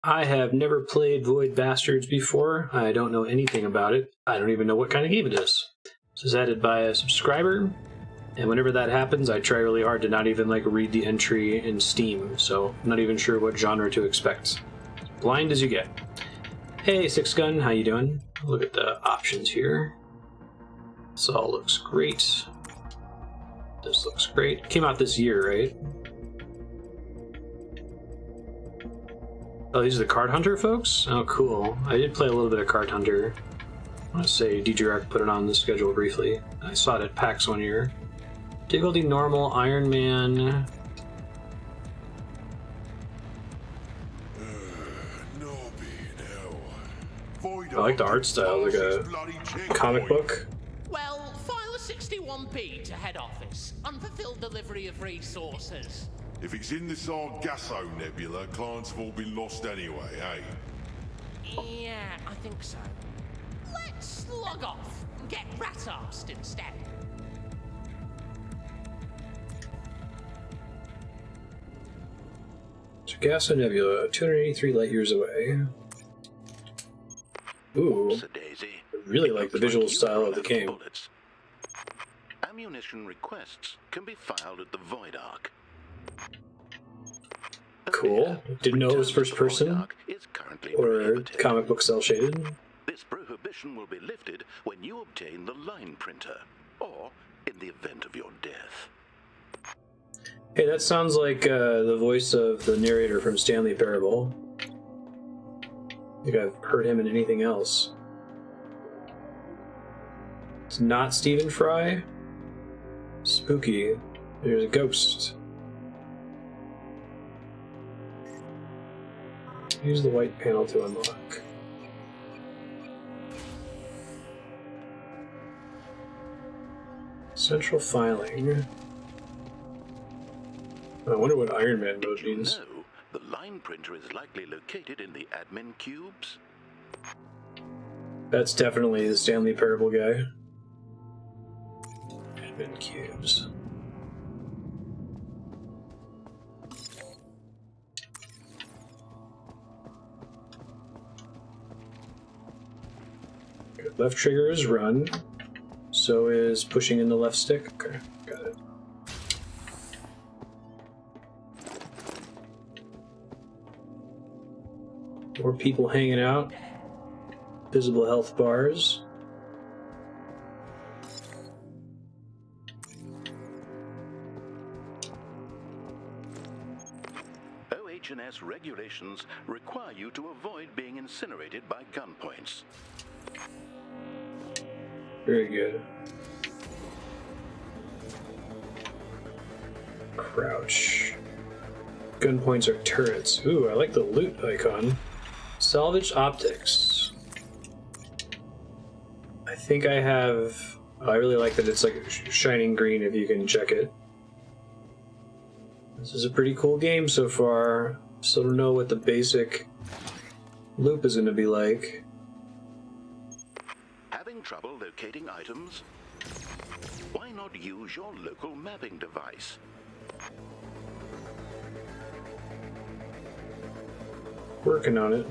I have never played Void Bastards before. I don't know anything about it. I don't even know what kind of game it is. This is added by a subscriber, and whenever that happens, I try really hard to not even read the entry in Steam, so I'm not even sure what genre to expect. Blind as you get. Hey, Six Gun, how you doing? Look at the options here. This all looks great. This looks great. Came out this year, right? Oh, these are the Card Hunter folks? Oh, cool. I did play a little bit of Card Hunter. I want to say DJREC put it on the schedule briefly. I saw it at PAX one year. Difficulty normal, Iron Man. I like the art style, like a comic book. Well, file a 61p to head office. Unfulfilled delivery of resources. If it's in the Sargasso Nebula, clients have all been lost anyway, eh? Yeah, I think so. Let's log off and get rat-arsed instead. Sargasso Nebula, 283 light years away. Ooh, I really like the visual style of the game. Ammunition requests can be filed at the Void Ark. Cool. Didn't know it was first person or comic book cell shaded. This prohibition will be lifted when you obtain the line printer, or in the event of your death. Hey, that sounds like the voice of the narrator from Stanley Parable. I think I've heard him in anything else. It's not Stephen Fry. Spooky. There's a ghost. Use the white panel to unlock. Central filing. I wonder what Iron Man mode means. No, the line printer is likely located in the admin cubes. That's definitely the Stanley Parable guy. Admin cubes. Left trigger is run. So is pushing in the left stick. Okay, got it. More people hanging out. Visible health bars. OH&S regulations require you to avoid being incinerated by gunpoints. Very good. Crouch. Gunpoints are turrets. Ooh, I like the loot icon. Salvage optics. I think I have... I really like that it's like shining green if you can check it. This is a pretty cool game so far. Still don't know what the basic loop is going to be like. Having trouble locating items? Why not use your local mapping device? Working on it.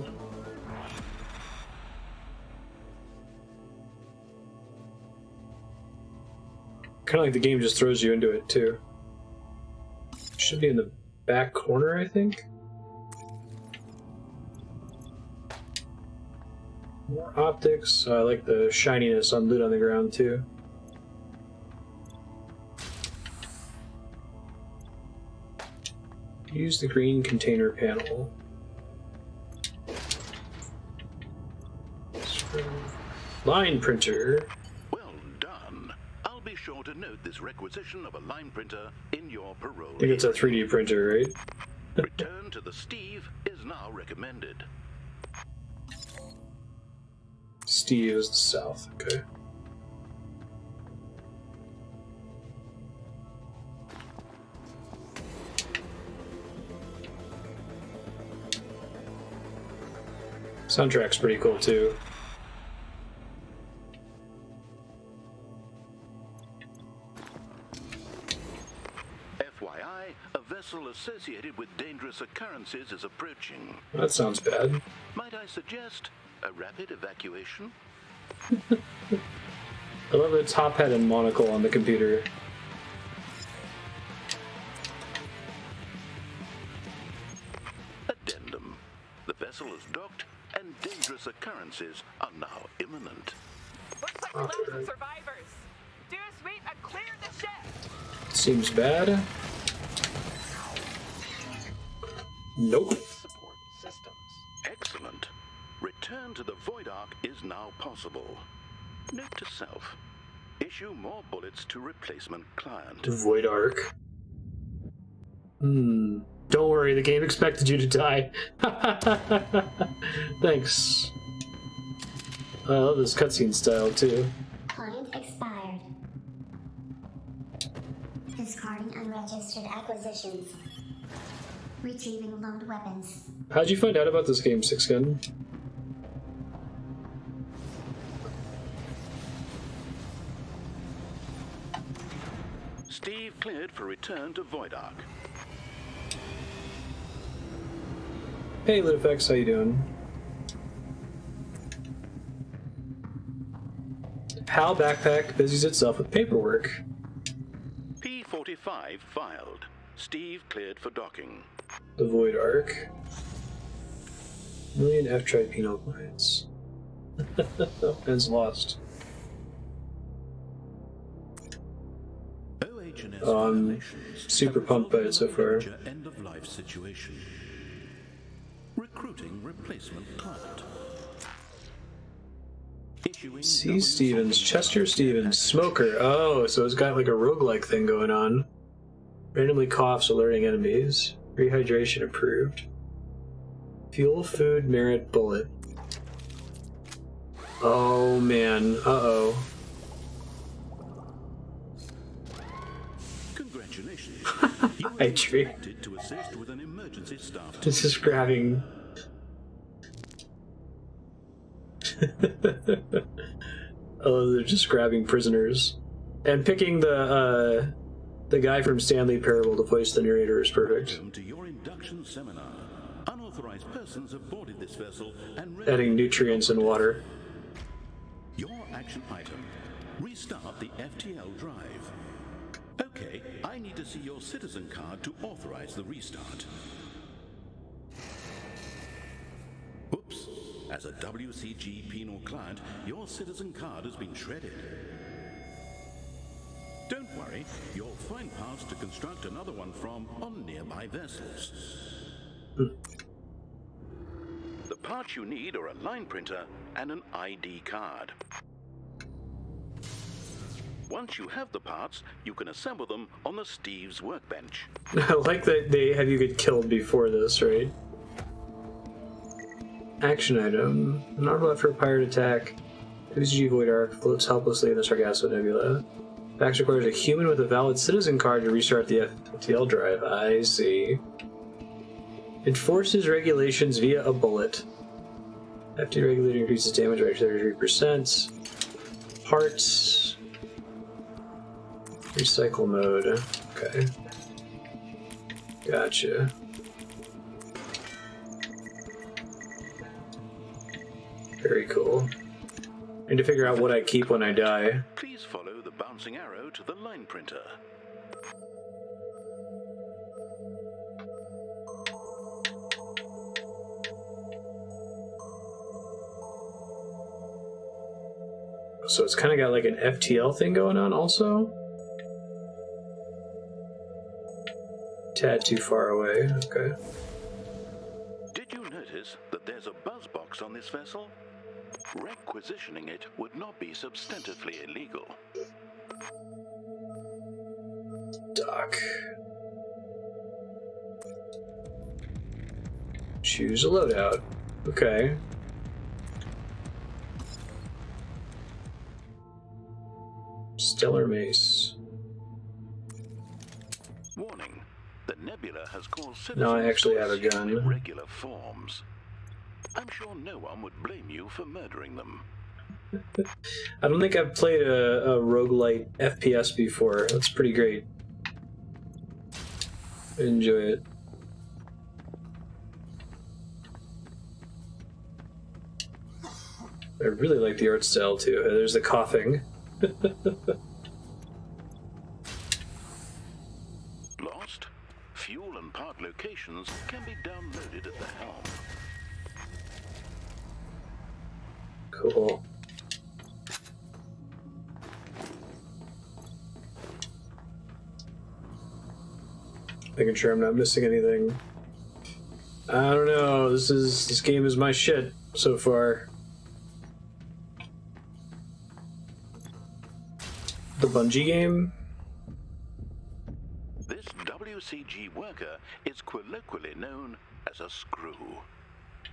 Kind of like the game just throws you into it too. Should be in the back corner, I think. More optics. I like the shininess on loot on the ground too. Use the green container panel. Line printer. Well done. I'll be sure to note this requisition of a line printer in your parole. I think it's a 3D printer, right? Return to the Steve is now recommended. Steve is the south, okay. Soundtrack's pretty cool too. FYI, a vessel associated with dangerous occurrences is approaching. That sounds bad. Might I suggest a rapid evacuation? I love the top hat and monocle on the computer. Addendum. The vessel is docked and dangerous occurrences are now imminent. Looks like we left some survivors. Do a sweep and clear the ship. Seems bad. Nope. Support systems. Excellent. Return to the Void Ark is now possible. Note to self. Issue more bullets to replacement client. Void Ark. Don't worry, the game expected you to die. Thanks. I love this cutscene style too. Client expired. Discarding unregistered acquisitions. Retrieving loaned weapons. How'd you find out about this game, Sixgun? Steve cleared for return to Void Ark. Hey, LitFX, how you doing? HAL backpack busies itself with paperwork. P-45 filed. Steve cleared for docking. The Void Ark. Million F-Tribe penal points. Man's lost. I'm super pumped by it so far. End of life situation. Recruiting replacement client. C. Stevens, Chester Stevens, Smoker. Oh, so it's got like a roguelike thing going on. Randomly coughs, alerting enemies. Rehydration approved. Fuel, food, merit, bullet. Oh man, uh-oh. Congratulations. Hi, Tree. To assist with an emergency staff. This is grabbing. Oh, they're just grabbing prisoners. And picking the guy from Stanley Parable to voice the narrator is perfect. Welcome to your induction seminar. Unauthorized persons have boarded this vessel and Adding nutrients and water. Your action item. Restart the FTL drive. Okay, I need to see your citizen card to authorize the restart. Oops. As a WCG penal client, your citizen card has been shredded. Don't worry, you'll find parts to construct another one from on nearby vessels. The parts you need are a line printer and an ID card. Once you have the parts, you can assemble them on the Steve's workbench. I like that they have you get killed before this, right? Action item. An arm left for a pirate attack. WCG Void Ark floats helplessly in the Sargasso Nebula. Vax requires a human with a valid citizen card to restart the FTL drive. I see. Enforces regulations via a bullet. FT regulator increases damage by 33%. Parts. Recycle mode. Okay. Gotcha. Very cool. I need to figure out what I keep when I die. Please follow the bouncing arrow to the line printer. So it's kind of got like an FTL thing going on also? Tad too far away, okay. Did you notice that there's a buzz box on this vessel? Requisitioning it would not be substantively illegal. Dock. Choose a loadout. Okay. Stellar Mace. Warning. The nebula has caused citizens Now I actually have a to assume gun. irregular forms. I'm sure no one would blame you for murdering them. I don't think I've played a roguelite FPS before. That's pretty great. I enjoy it. I really like the art style too. There's the coughing. Lost? Fuel and part locations can be downloaded at the helm. Cool. Making sure I'm not missing anything. I don't know. This game is my shit so far. The Bungie game? This WCG worker is colloquially known as a screw.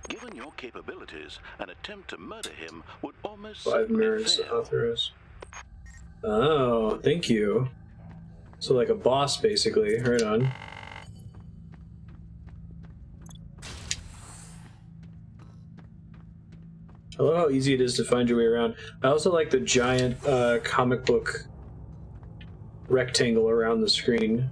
Given your capabilities, an attempt to murder him would almost 5 certainly mirrors fail. authorized. Oh, thank you. So like a boss, basically. Right on. I love how easy it is to find your way around. I also like the giant comic book rectangle around the screen.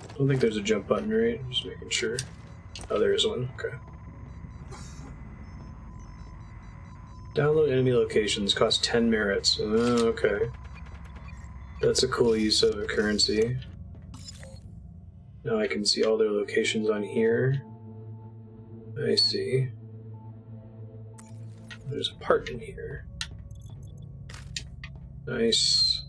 I don't think there's a jump button, right? Just making sure. Oh, there is one. Okay. Download enemy locations cost 10 merits. Oh, okay. That's a cool use of a currency. Now I can see all their locations on here. I see. There's a part in here. Nice.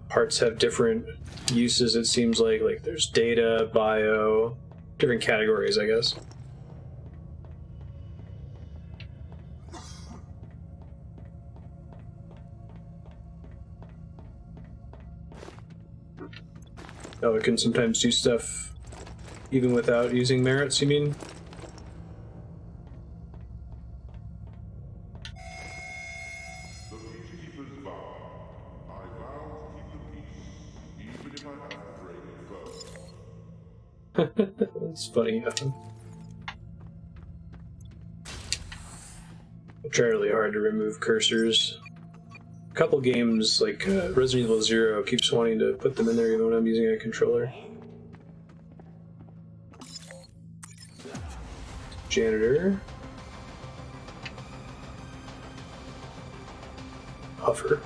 Parts have different uses, it seems like. Like there's data, bio, different categories, I guess. Oh, it can sometimes do stuff even without using merits, you mean? The Peacekeeper's vow. I vow to keep the peace, even if I have to break it first. It's funny. I try really hard to remove cursors. A couple games, like Resident Evil 0, keeps wanting to put them in there even when I'm using a controller. Janitor. Huffer.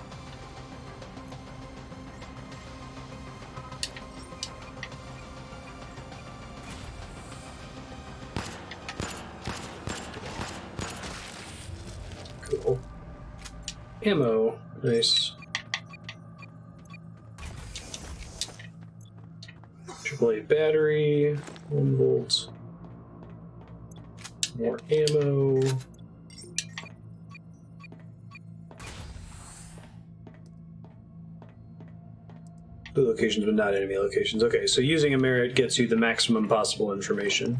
Cool. Ammo. Nice. AAA battery. 1 volt. More ammo. Blue locations, but not enemy locations. Okay, so using a merit gets you the maximum possible information.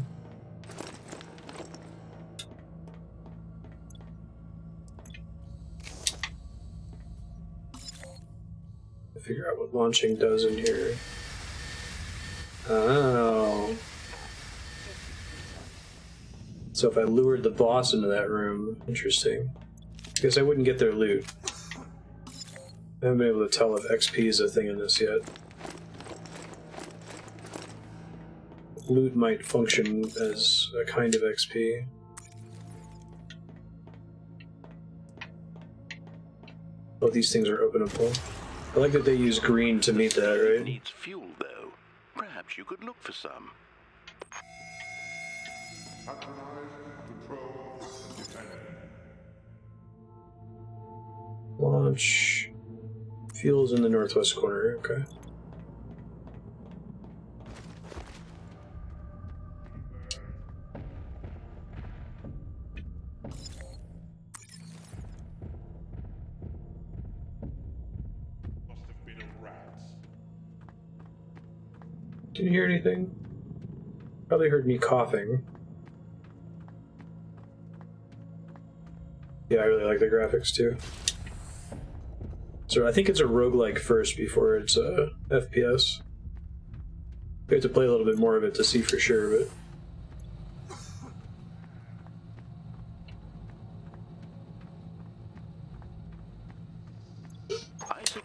Figure out what launching does in here. Oh. So if I lured the boss into that room, interesting. Because I wouldn't get their loot. I haven't been able to tell if XP is a thing in this yet. Loot might function as a kind of XP. Oh, these things are openable. I like that they use green to meet that, right? Needs fuel, though. Perhaps you could look for some. Patronize, patrol, and defend. Launch. Fuel's in the northwest corner, okay. Must have been a rat. Did you hear anything? Probably heard me coughing. Yeah, I really like the graphics too. So I think it's a roguelike first before it's a FPS. We have to play a little bit more of it to see for sure, but...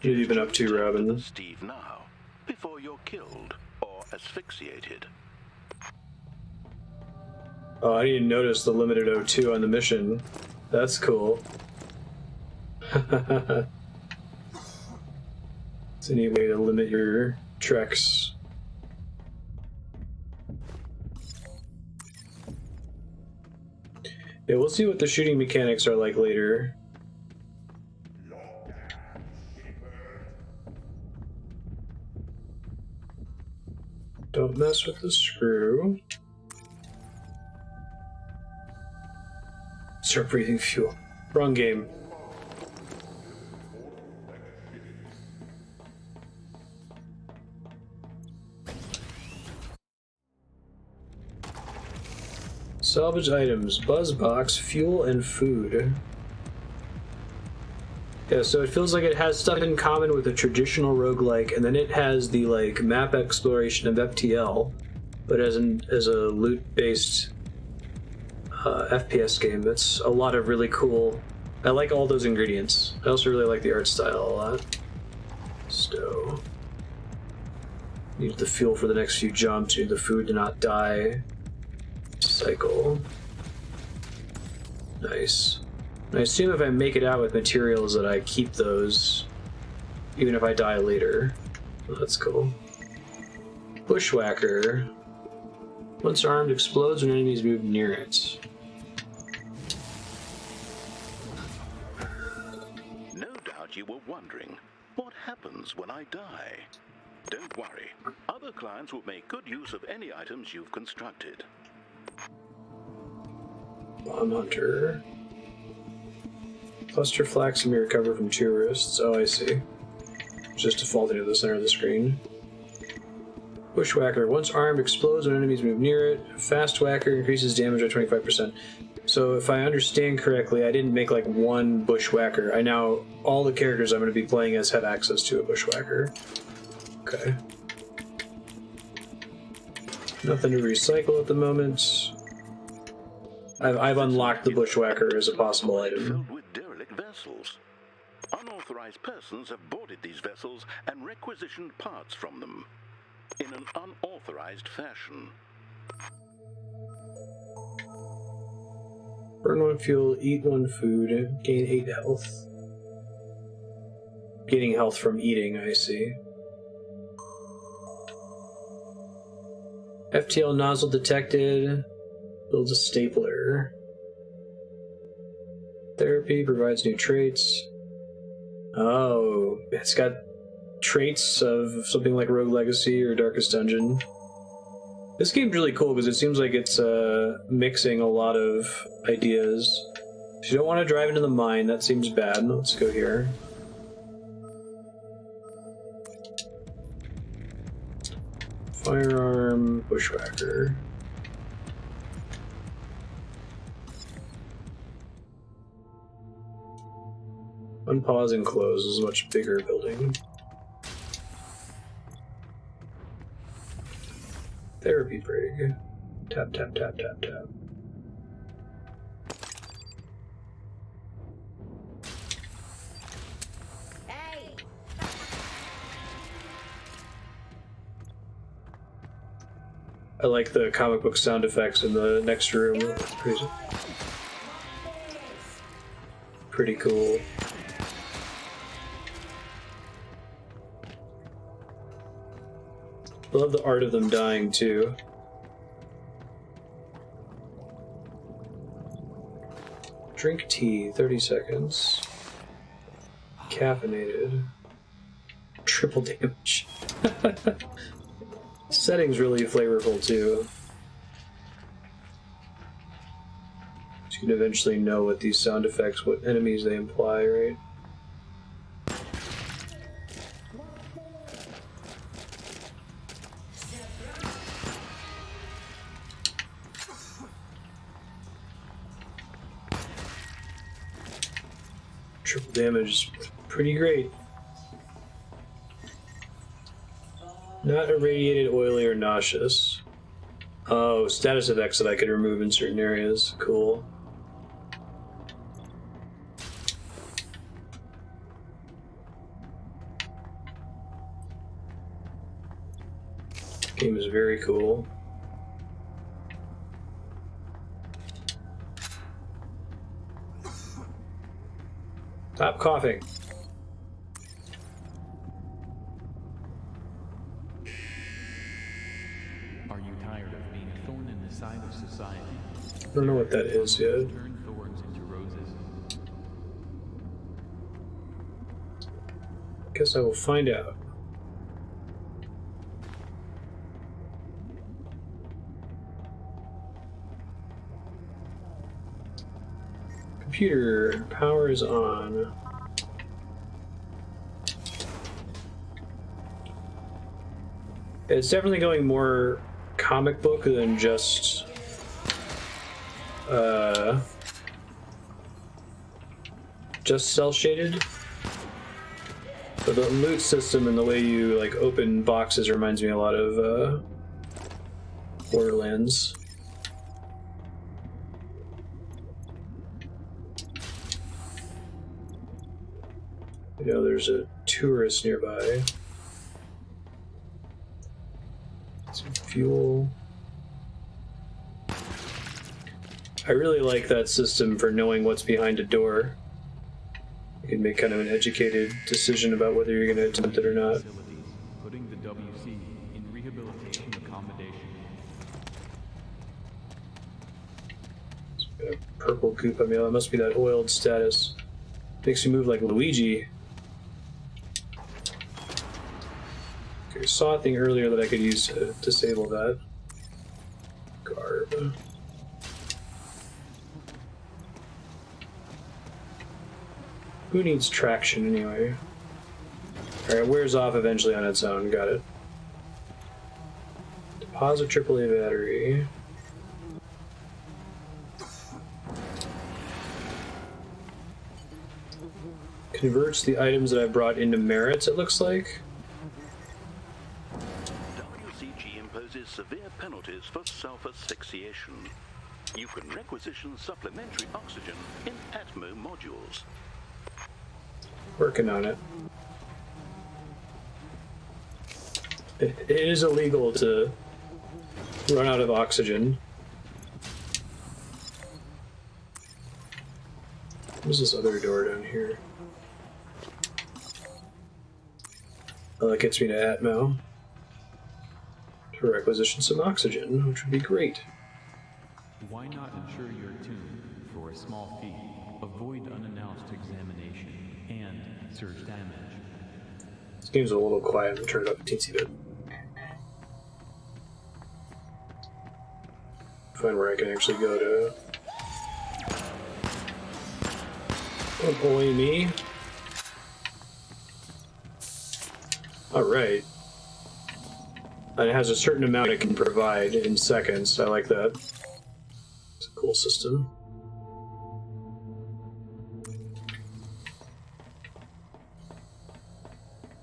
suggest What have you been up to, take Robin? Steve now, before you're killed or asphyxiated. Oh, I didn't notice the limited O2 on the mission. That's cool. It's a neat way to limit your treks. Yeah, we'll see what the shooting mechanics are like later. Don't mess with the screw. Start breathing fuel. Wrong game. Salvage items, buzz box, fuel, and food. Yeah, so it feels like it has stuff in common with a traditional roguelike, and then it has the like map exploration of FTL, but as a loot-based FPS game. It's a lot of really cool. I like all those ingredients. I also really like the art style a lot. Stow. Need the fuel for the next few jumps. Need the food to not die. Cycle. Nice. And I assume if I make it out with materials that I keep those, even if I die later. Well, that's cool. Bushwhacker. Once armed, explodes when enemies move near it. No doubt you were wondering, what happens when I die? Don't worry, other clients will make good use of any items you've constructed. Bomb Hunter. Cluster flax can be recovered from tourists. Oh, I see. It's just defaulting to the center of the screen. Bushwhacker. Once armed, explodes when enemies move near it. Fast Whacker increases damage by 25%. So if I understand correctly, I didn't make like one Bushwhacker. I now, all the characters I'm going to be playing as have access to a Bushwhacker. Okay. Nothing to recycle at the moment. I've unlocked the Bushwhacker as a possible item. Filled with derelict vessels. Unauthorized persons have boarded these vessels and requisitioned parts from them in an unauthorized fashion. Burn 1 fuel, eat 1 food, gain 8 health. Gaining health from eating, I see. FTL nozzle detected. Builds a stapler. Therapy provides new traits. Oh, it's got traits of something like Rogue Legacy or Darkest Dungeon. This game's really cool because it seems like it's mixing a lot of ideas. If you don't want to drive into the mine, that seems bad. Let's go here. Firearm, Bushwhacker. Unpause and close is a much bigger building. Therapy brig. Tap, tap, tap, tap, tap. Hey! I like the comic book sound effects in the next room. Pretty cool. I love the art of them dying too. Drink tea, 30 seconds. Caffeinated. Triple damage. Setting's really flavorful too. So you can eventually know what these sound effects, what enemies they imply, right? Triple damage is pretty great. Not irradiated, oily, or nauseous. Oh, status effects that I could remove in certain areas. Cool. Game is very cool. Stop coughing. Are you tired of being a thorn in the side of society? I don't know what that is yet. Turn thorns into roses. Guess I will find out. Computer power is on. It's definitely going more comic book than just cell shaded. But the loot system and the way you like open boxes reminds me a lot of Borderlands. You know, there's a tourist nearby. Some fuel. I really like that system for knowing what's behind a door. You can make kind of an educated decision about whether you're going to attempt it or not. Facilities, putting the WC in rehabilitation accommodation. Got a purple goop on me. Oh, that must be that oiled status. Makes me move like Luigi. Okay, I saw a thing earlier that I could use to disable that. Garb. Who needs traction anyway? Alright, wears off eventually on its own. Got it. Deposit AAA battery. Converts the items that I brought into merits, it looks like. WCG imposes severe penalties for self-asphyxiation. You can requisition supplementary oxygen in Atmo modules. Working on it. It is illegal to run out of oxygen. What's this other door down here? Oh, that gets me to Atmo. To requisition some oxygen, which would be great. Why not insure your tomb for a small fee, avoid unannounced examination, and surge damage? This game's a little quiet. I'm gonna turn it up a teensy bit. Find where I can actually go to. Oh boy, me. Alright. And it has a certain amount it can provide in seconds. I like that. It's a cool system.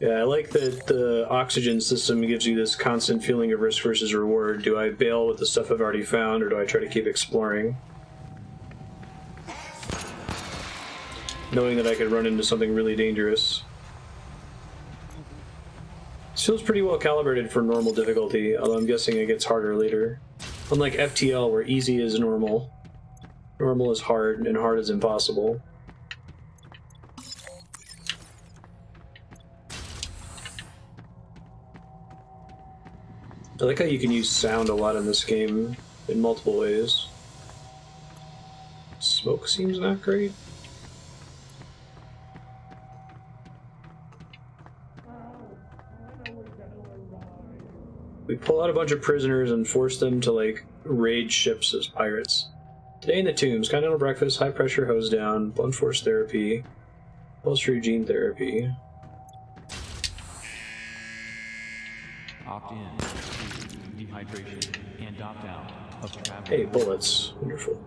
Yeah, I like that the oxygen system gives you this constant feeling of risk versus reward. Do I bail with the stuff I've already found, or do I try to keep exploring? Knowing that I could run into something really dangerous. This feels pretty well calibrated for normal difficulty, although I'm guessing it gets harder later. Unlike FTL, where easy is normal. Normal is hard, and hard is impossible. I like how you can use sound a lot in this game in multiple ways. Smoke seems not great. We pull out a bunch of prisoners and force them to, like, raid ships as pirates. Today in the Tombs, continental breakfast, high pressure hose down, blunt force therapy, upholstery gene therapy. Opt in, dehydration, and opt out of travel. Hey, bullets. Wonderful.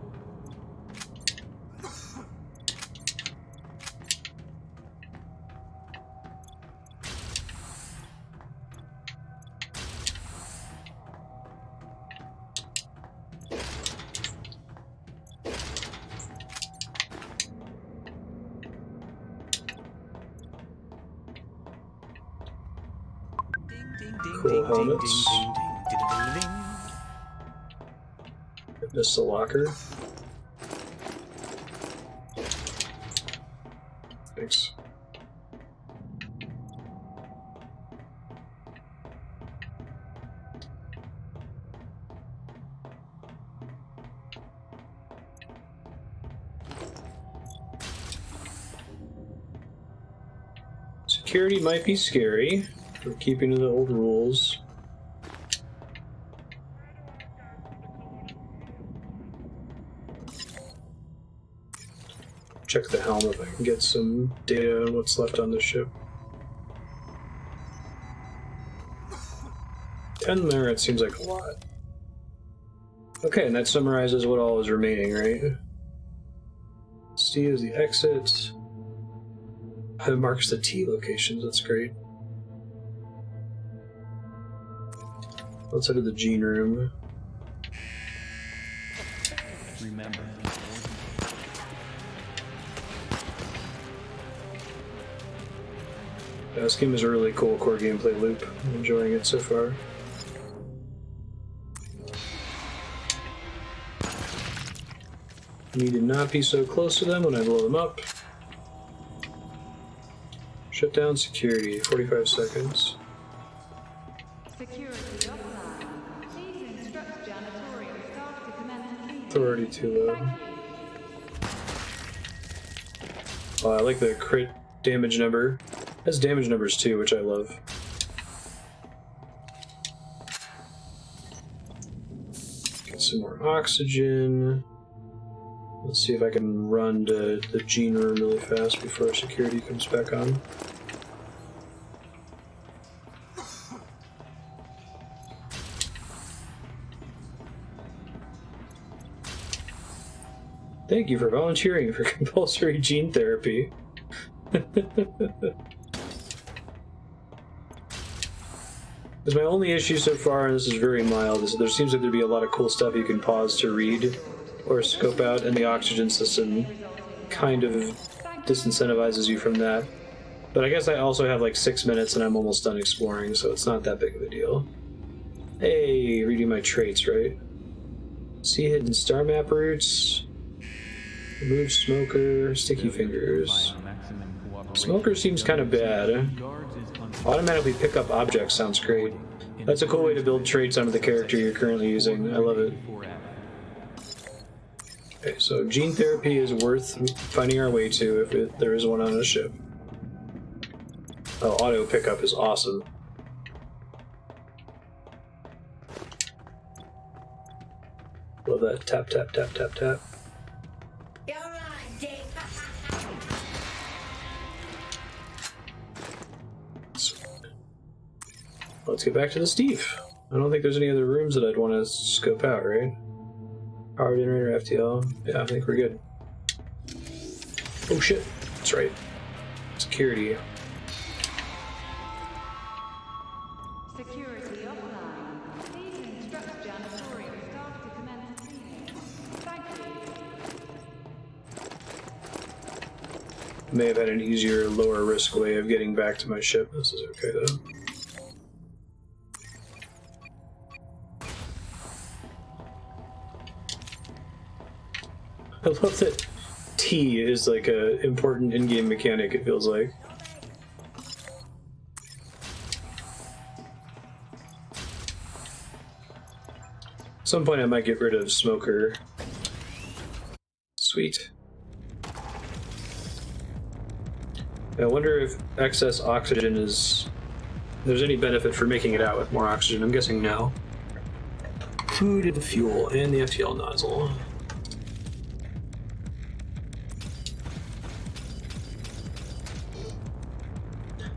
Cool helmets. Leaving. Missed the locker. Thanks. Security might be scary. We're keeping to the old rules. Check the helm if I can get some data on what's left on the ship. 10 merits seems like a lot. Okay, and that summarizes what all is remaining, right? C is the exit. It marks the T locations, that's great. Let's head to the gene room. Remember, Yeah, this game is a really cool core gameplay loop. I'm enjoying it so far. Need to not be so close to them when I blow them up. Shut down security, 45 seconds. Security offline. Please instruct janitorial staff to commence cleaning. Authority too low. Thank you. Oh, I like the crit damage number. It has damage numbers too, which I love. Get some more oxygen. Let's see if I can run to the gene room really fast before security comes back on. Thank you for volunteering for compulsory gene therapy. Because my only issue so far, and this is very mild, is there seems like there'd be a lot of cool stuff you can pause to read or scope out, and the oxygen system kind of disincentivizes you from that. But I guess I also have like 6 minutes and I'm almost done exploring, so it's not that big of a deal. Hey, reading my traits, right? See hidden star map routes. Remove smoker, sticky fingers. Smoker seems kind of bad. Automatically pick up objects sounds great. That's a cool way to build traits onto the character you're currently using. I love it. Okay, so gene therapy is worth finding our way to if there is one on a ship. Oh, auto pickup is awesome. Love that. Tap, tap, tap, tap, tap. Let's get back to the Steve. I don't think there's any other rooms that I'd want to scope out, right? Power generator, FTL. Yeah, I think we're good. Oh shit. That's right. Security. Security offline. Please instruct janitorial staff to commence cleaning. Thank you. May have had an easier, lower risk way of getting back to my ship. This is okay though. I love that T is like a important in-game mechanic, it feels like. At some point I might get rid of Smoker. Sweet. I wonder if excess oxygen is... there's any benefit for making it out with more oxygen. I'm guessing no. Food and fuel, and the FTL nozzle.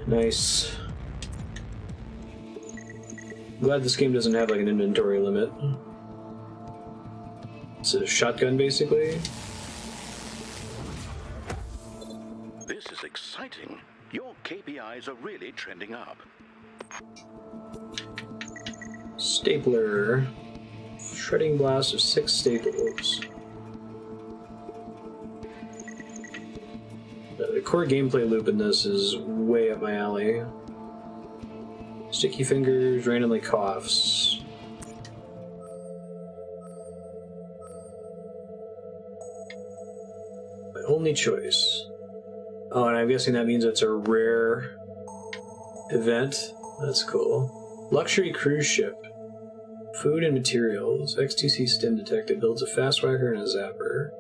Nice. Glad this game doesn't have like an inventory limit. It's a shotgun basically. This is exciting. Your KPIs are really trending up. Stapler. Shredding blast of 6 staples. The core gameplay loop in this is way up my alley. Sticky fingers, randomly coughs. only choice. Oh, and I'm guessing that means it's a rare event. That's cool. Luxury cruise ship. Food and materials. XTC stim detected. Builds a fast whacker and a zapper.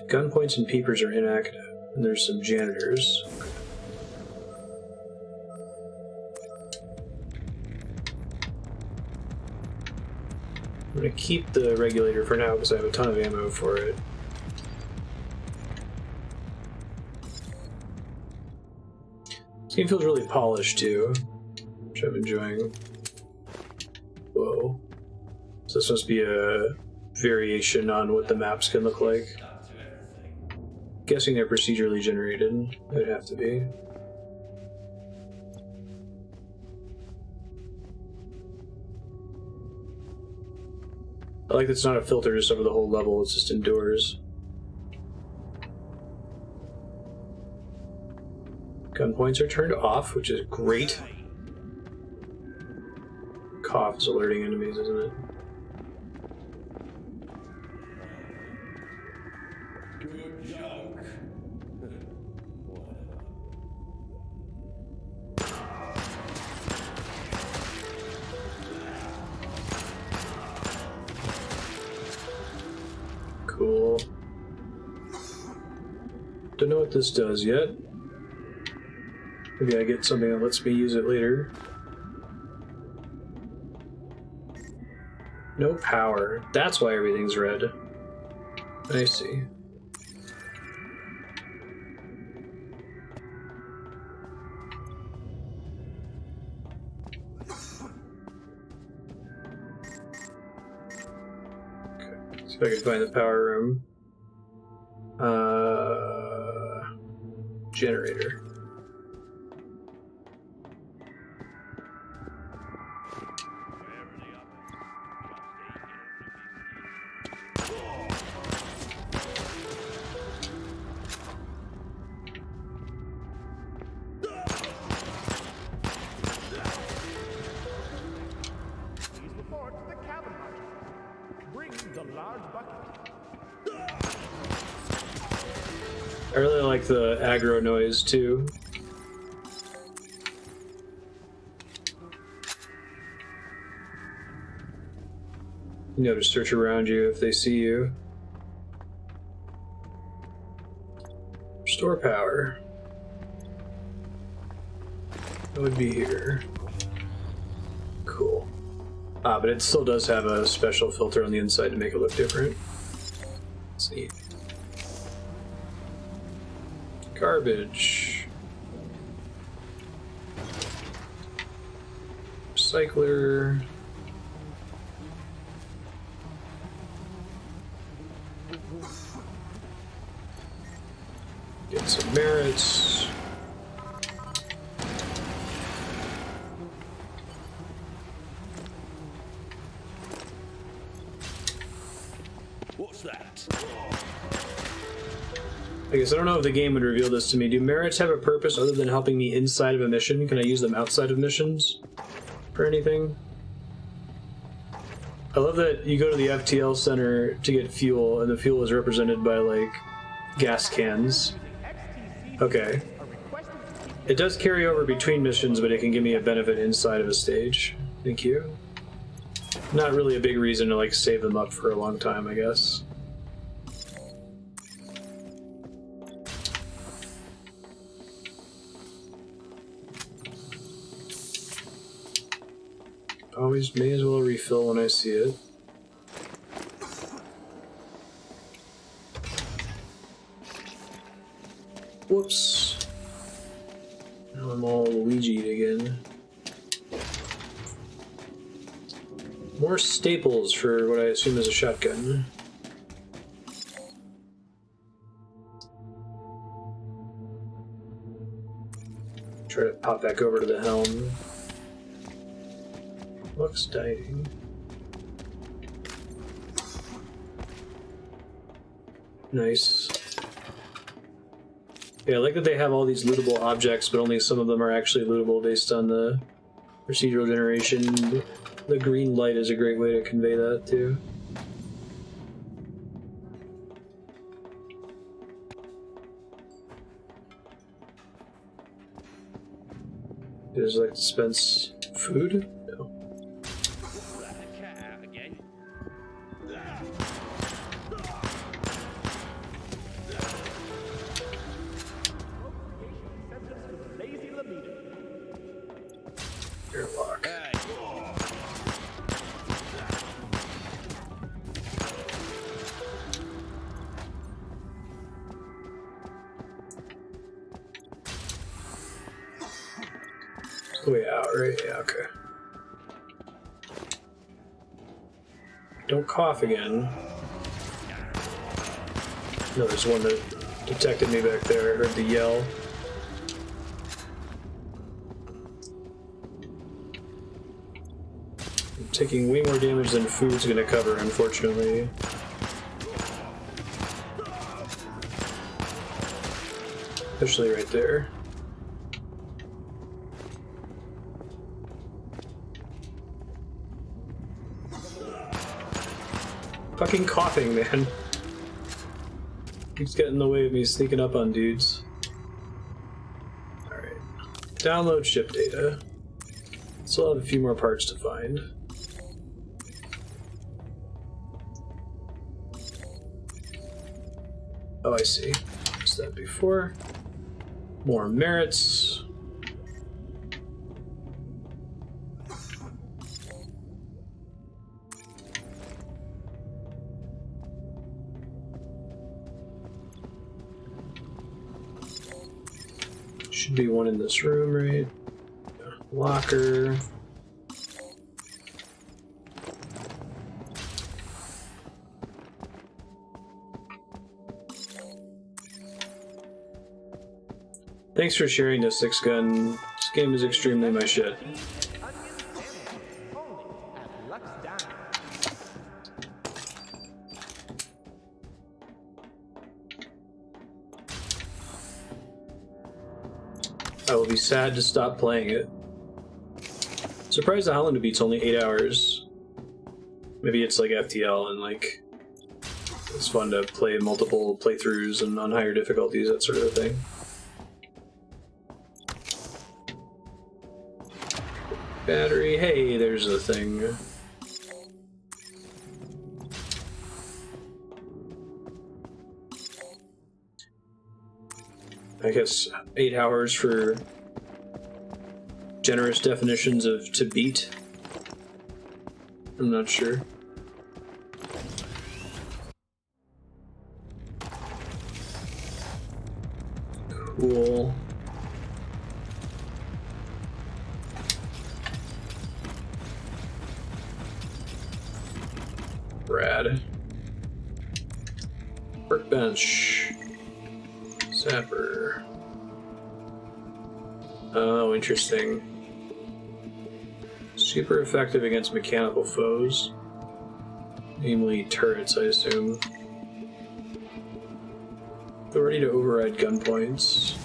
Gunpoints and peepers are inactive. And there's some janitors. I'm gonna keep the regulator for now because I have a ton of ammo for it. This game feels really polished too, which I'm enjoying. Whoa. So this must be a variation on what the maps can look like. Guessing they're procedurally generated. It would have to be. I like that it's not a filter just over the whole level, it's just indoors. Gunpoints are turned off, which is great. Cough is alerting enemies, isn't it? Good joke. Cool. Don't know what this does yet. Maybe I get something that lets me use it later. No power. That's why everything's red. I see. Okay, see if I can find the power room. Generator. Please report to the cabin master. Bring the large bucket. I really like the aggro noise too. You know to search around you if they see you. Restore power. That would be here. Cool. Ah, but it still does have a special filter on the inside to make it look different. That's neat. Garbage. Recycler. Get some merits. What's that? I guess I don't know if the game would reveal this to me. Do merits have a purpose other than helping me inside of a mission? Can I use them outside of missions for anything? I love that you go to the FTL center to get fuel, and the fuel is represented by, like, gas cans. Okay. It does carry over between missions, but it can give me a benefit inside of a stage. Thank you. Not really a big reason to, like, save them up for a long time, I guess. Always may as well refill when I see it. Whoops. Now I'm all Luigi'd again. More staples for what I assume is a shotgun. Try to pop back over to the helm. Looks dying. Nice. Yeah, I like that they have all these lootable objects, but only some of them are actually lootable based on the procedural generation. The green light is a great way to convey that, too. Does it like dispense food? No. Cat out again. Lazy libido. Airlock. Way out, right? Yeah, okay. Don't cough again. No, there's one that detected me back there. I heard the yell. I'm taking way more damage than food's gonna cover, unfortunately. Especially right there. Fucking coughing, man. Keeps getting in the way of me sneaking up on dudes. Alright. Download ship data. Still have a few more parts to find. Oh, I see. What's that before? More merits. Should be one in this room, right? Locker. Thanks for sharing this, Six Gun. This game is extremely my shit. Onion sandwich. Only at Lux Diner. I will be sad to stop playing it. Surprised the Holland beat's only 8 hours. Maybe it's like FTL and like it's fun to play multiple playthroughs and on higher difficulties, that sort of thing. Battery, hey, there's a thing. I guess 8 hours for generous definitions of to beat. I'm not sure. Cool. Rad. Workbench. Zapper. Oh, interesting. Super effective against mechanical foes. Namely turrets, I assume. Authority to override gunpoints.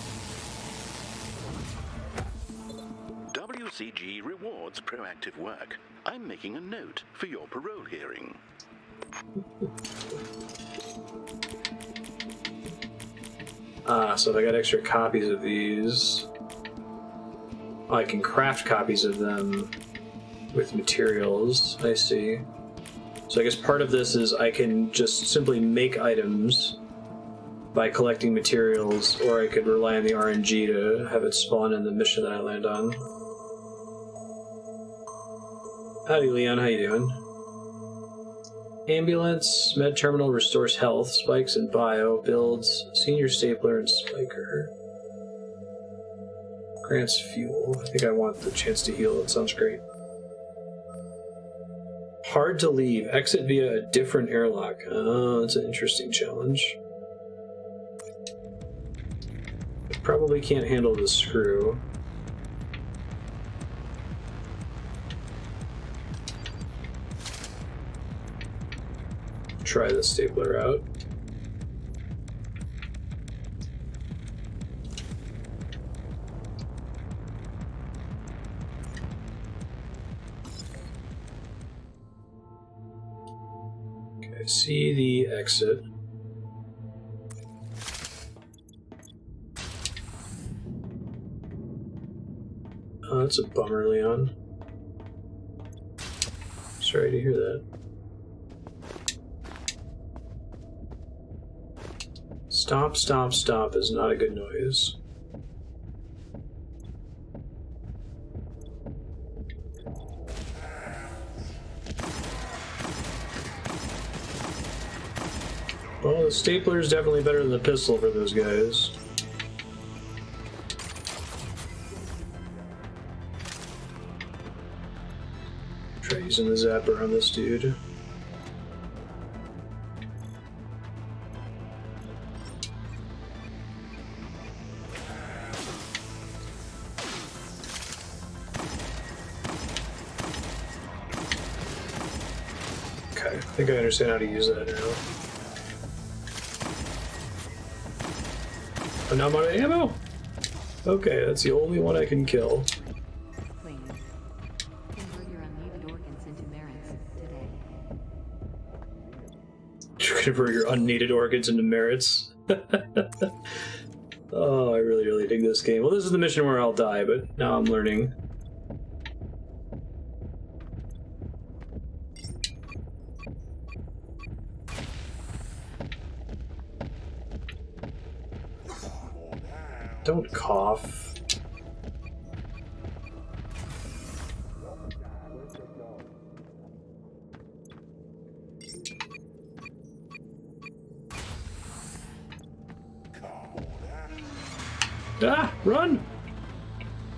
WCG rewards proactive work. I'm making a note for your parole hearing. Ah, so if I got extra copies of these, I can craft copies of them with materials. I see. So I guess part of this is I can just simply make items by collecting materials, or I could rely on the RNG to have it spawn in the mission that I land on. Howdy, Leon. How you doing? Ambulance, med terminal restores health, spikes and bio, builds, senior stapler and spiker. Grants fuel. I think I want the chance to heal. It sounds great. Hard to leave. Exit via a different airlock. Oh, that's an interesting challenge. I probably can't handle the screw. Try the stapler out. Okay, see the exit. Oh, that's a bummer, Leon. Sorry to hear that. Stop, stop, stop is not a good noise. Well, the stapler is definitely better than the pistol for those guys. Try using the zapper on this dude. Okay, I think I understand how to use that now. And now I'm out of ammo? Okay, that's the only one I can kill. Please. Convert your unneeded organs into merits today. Convert your unneeded organs into merits. Oh, I really, really dig this game. Well, this is the mission where I'll die, but now I'm learning. Don't cough. Ah! Run!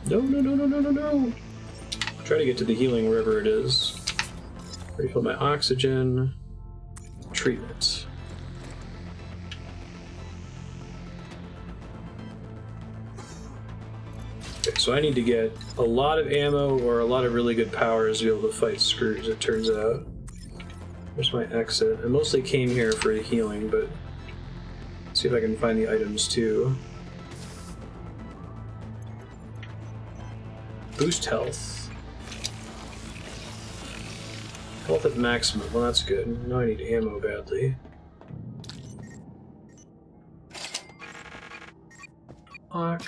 No, no, no, no, no, no, no! Try to get to the healing wherever it is. Refill my oxygen. Treatment. Okay, so I need to get a lot of ammo or a lot of really good powers to be able to fight Scrooge, it turns out. There's my exit. I mostly came here for healing, but let's see if I can find the items too. Boost health. Health at maximum. Well, that's good. Now I need ammo badly. Lock.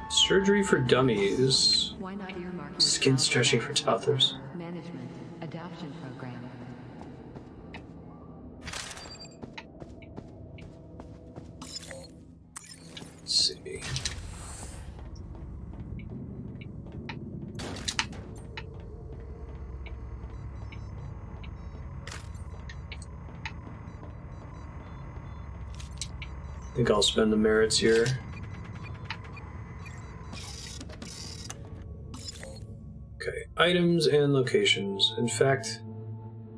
Surgery for dummies. Why not earmark your Skin child stretching for toddlers. management adoption program? Let's see. I think I'll spend the merits here. Okay, items and locations. In fact,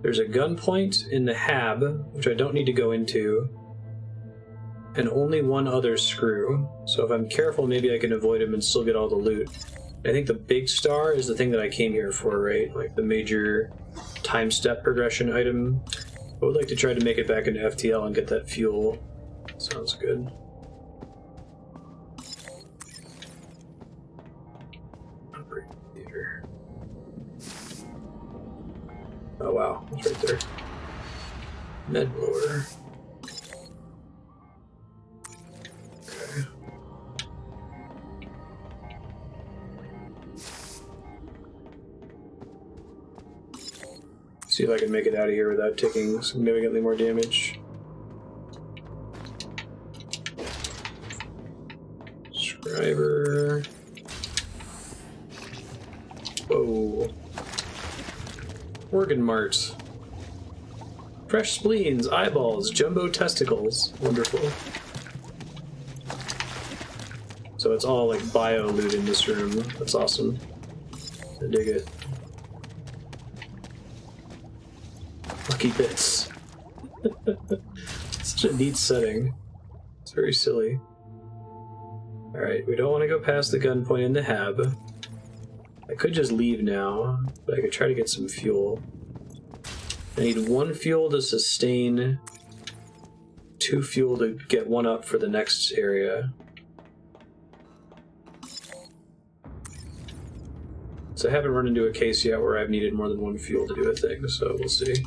there's a gunpoint in the hab, which I don't need to go into, and only one other screw. So if I'm careful, maybe I can avoid him and still get all the loot. I think the big star is the thing that I came here for, right? Like the major time step progression item. I would like to try to make it back into FTL and get that fuel. Sounds good. Operating theater. Oh wow, it's right there. Med blower. Okay. See if I can make it out of here without taking significantly more damage. Driver. Whoa. Organ mart. Fresh spleens, eyeballs, jumbo testicles. Wonderful. So it's all like bio loot in this room. That's awesome. I dig it. Lucky bits. Such a neat setting. It's very silly. Alright, we don't want to go past the gunpoint in the hab. I could just leave now, but I could try to get some fuel. I need 1 fuel to sustain, 2 fuel to get 1 up for the next area. So I haven't run into a case yet where I've needed more than 1 fuel to do a thing, so we'll see.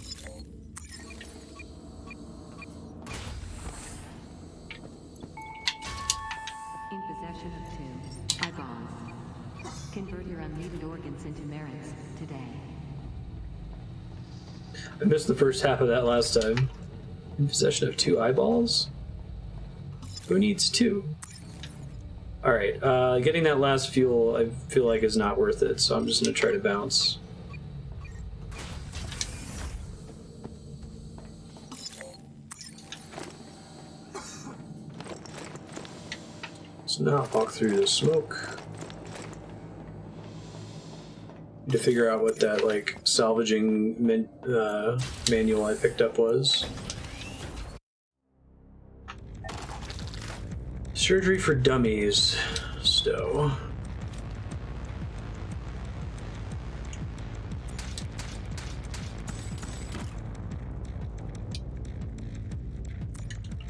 eyeballs. Convert your unneeded organs into merits today. I missed the first half of that last time. In possession of 2 eyeballs? Who needs 2? Alright, getting that last fuel I feel like is not worth it, so I'm just going to try to bounce. Let's not walk through the smoke. Need to figure out what that, like, salvaging manual I picked up was. Surgery for dummies. Stow.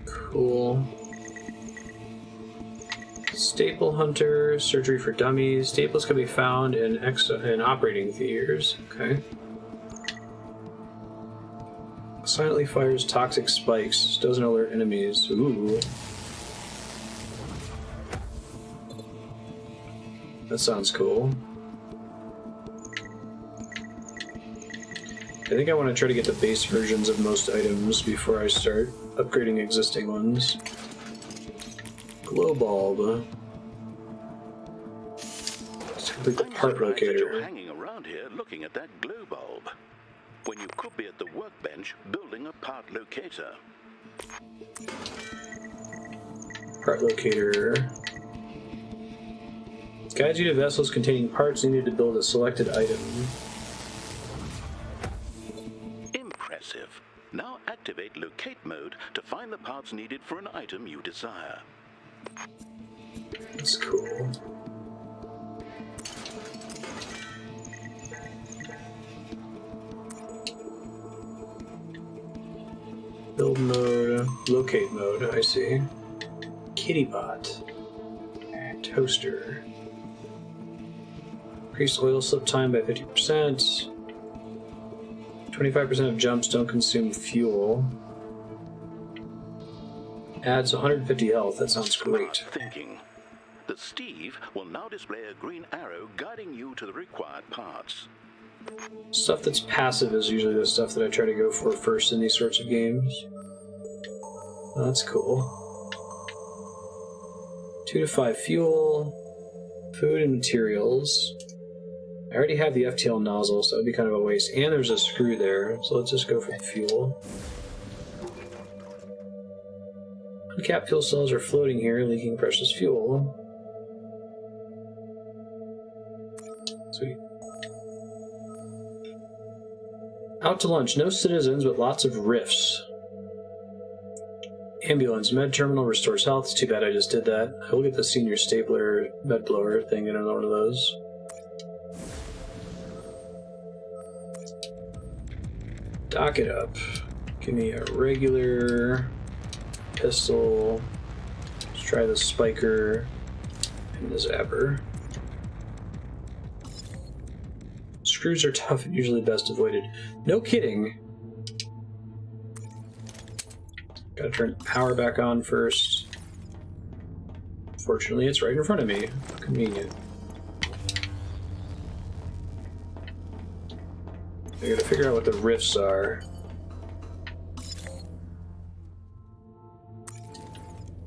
Cool. Staple Hunter, Surgery for Dummies. Staples can be found in operating theaters. Okay. Silently fires toxic spikes. Doesn't alert enemies. Ooh. That sounds cool. I think I want to try to get the base versions of most items before I start upgrading existing ones. Glow bulb. Let's complete the part locator. You're hanging around here looking at that glow bulb, when you could be at the workbench building a part locator. Part locator. Guides you to vessels containing parts needed to build a selected item. Impressive. Now activate locate mode to find the parts needed for an item you desire. That's cool. Build mode, locate mode, I see. Kitty pot. Toaster. Increase oil slip time by 50%. 25% of jumps don't consume fuel. Adds 150 health. That sounds great. Smart thinking. The Steve will now display a green arrow guiding you to the required parts. Stuff that's passive is usually the stuff that I try to go for first in these sorts of games. Oh, that's cool. 2 to 5 fuel. Food and materials. I already have the FTL nozzle, so that would be kind of a waste. And there's a screw there, so let's just go for the fuel. Uncapped fuel cells are floating here, leaking precious fuel. Sweet. Out to lunch. No citizens, but lots of riffs. Ambulance. Med terminal restores health. It's too bad I just did that. I will get the senior stapler med blower thing in one of those. Dock it up. Give me a regular pistol. Let's try the spiker and the zapper. Screws are tough and usually best avoided. No kidding. Gotta turn power back on first. Fortunately, it's right in front of me. Convenient. I gotta figure out what the rifts are.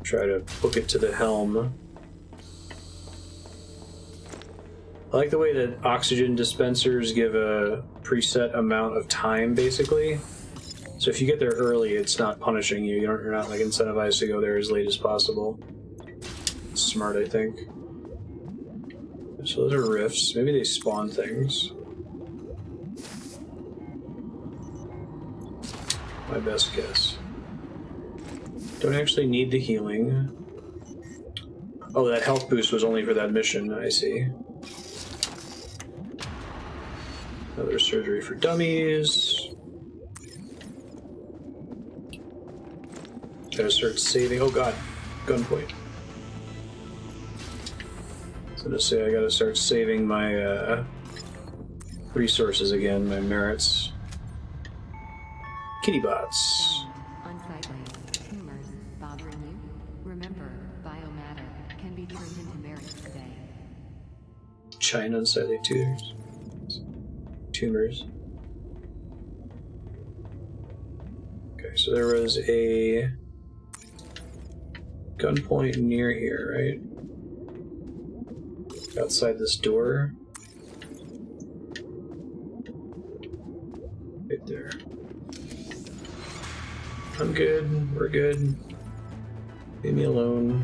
Try to book it to the helm. I like the way that oxygen dispensers give a preset amount of time, basically. So if you get there early, it's not punishing you. You're not like incentivized to go there as late as possible. It's smart, I think. So those are rifts. Maybe they spawn things. My best guess. Don't actually need the healing. Oh, that health boost was only for that mission, I see. Another surgery for dummies. Gotta start saving. Oh god, gunpoint. So to say, I gotta start saving my resources again, my merits. Kitty bots. Unsightly. Tumors bothering you? Remember, biomatter can be turned into merits today. Giant unsightly tumors. Okay, so there was a gunpoint near here, right? Outside this door. Right there. I'm good. We're good. Leave me alone.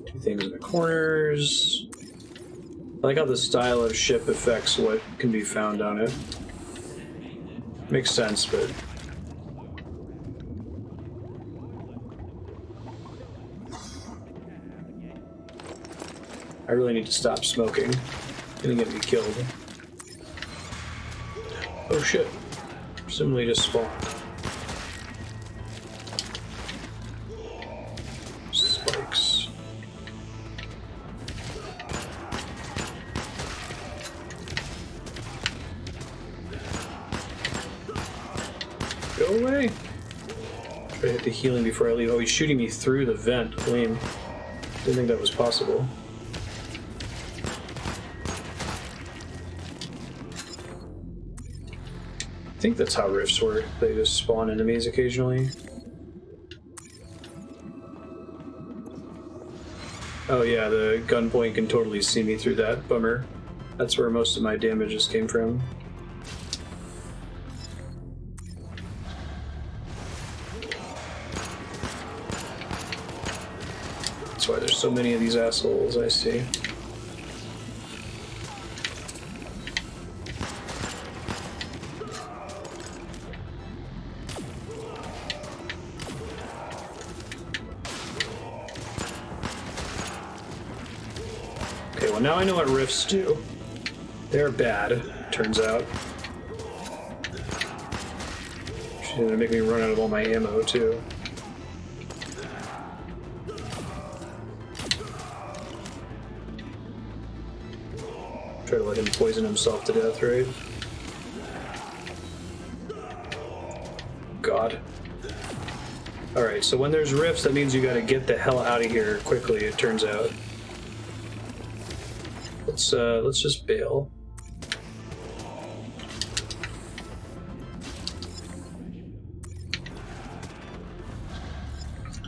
Two things in the corners. I like how the style of ship affects what can be found on it. Makes sense, but... I really need to stop smoking. It's gonna get me killed. Oh shit. Presumably just spawned. Spikes. Go away! Try to hit the healing before I leave. Oh, he's shooting me through the vent. Lame. Didn't think that was possible. I think that's how rifts work. They just spawn enemies occasionally. Oh yeah, the gunpoint can totally see me through that. Bummer. That's where most of my damages came from. That's why there's so many of these assholes, I see. Okay, well now I know what rifts do. They're bad, turns out. She's gonna make me run out of all my ammo, too. Try to let him poison himself to death, right? God. Alright, so when there's rifts, that means you gotta get the hell out of here quickly, it turns out. Let's just bail.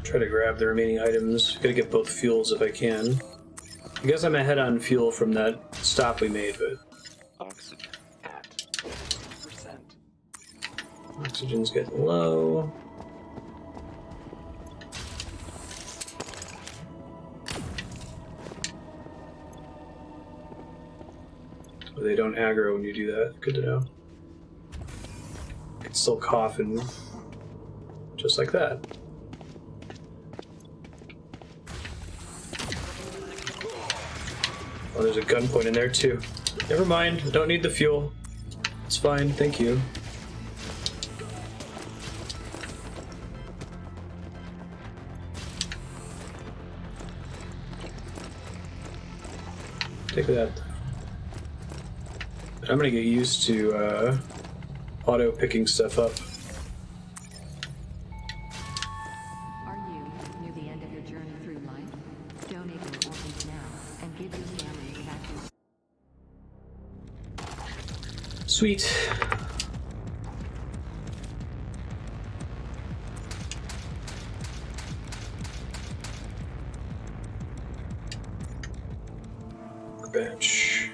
Try to grab the remaining items. Gotta get both fuels if I can. I guess I'm ahead on fuel from that stop we made, but... Oxygen at 100%. Oxygen's getting low. They don't aggro when you do that. Good to know. You can still cough and just like that. Oh, there's a gunpoint in there too. Never mind, don't need the fuel. It's fine, thank you. Take that. I'm gonna get used to auto picking stuff up. Are you near the end of your journey through life? Donate your organs now and give your family back to... Sweet. Bench.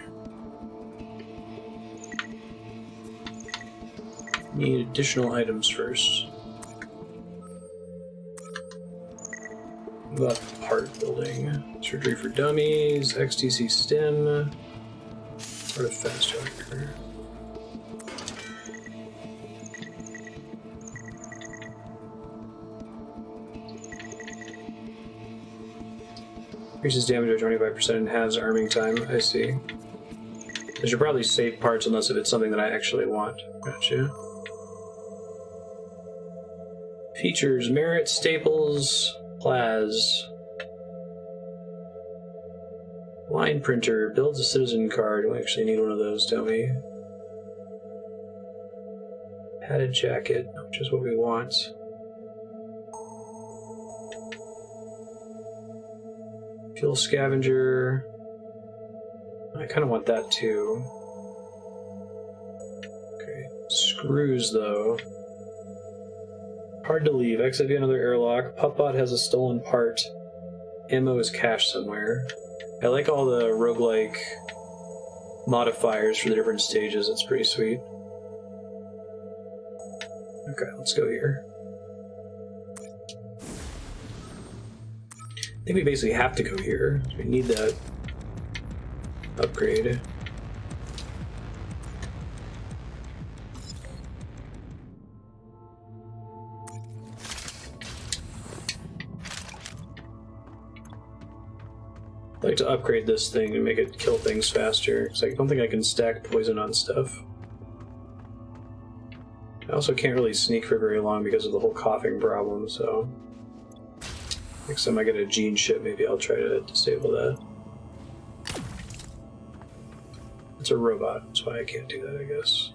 Need additional items first. What about part building? Surgery for dummies, XTC stim, artifact tracker. Increases damage by 25% and halves arming time. I see. I should probably save parts unless if it's something that I actually want. Gotcha. Features, merit, staples, Plaz. Line printer, builds a citizen card. We actually need one of those, don't we? Padded jacket, which is what we want. Fuel scavenger. I kind of want that too. Okay. Screws though. Hard to leave. Exit via another airlock. Puppbot has a stolen part. Ammo is cached somewhere. I like all the roguelike modifiers for the different stages. It's pretty sweet. Okay, let's go here. I think we basically have to go here. We need that upgrade. I'd like to upgrade this thing and make it kill things faster, because I don't think I can stack poison on stuff. I also can't really sneak for very long because of the whole coughing problem, so... Next time I get a gene ship, maybe I'll try to disable that. It's a robot, that's why I can't do that, I guess.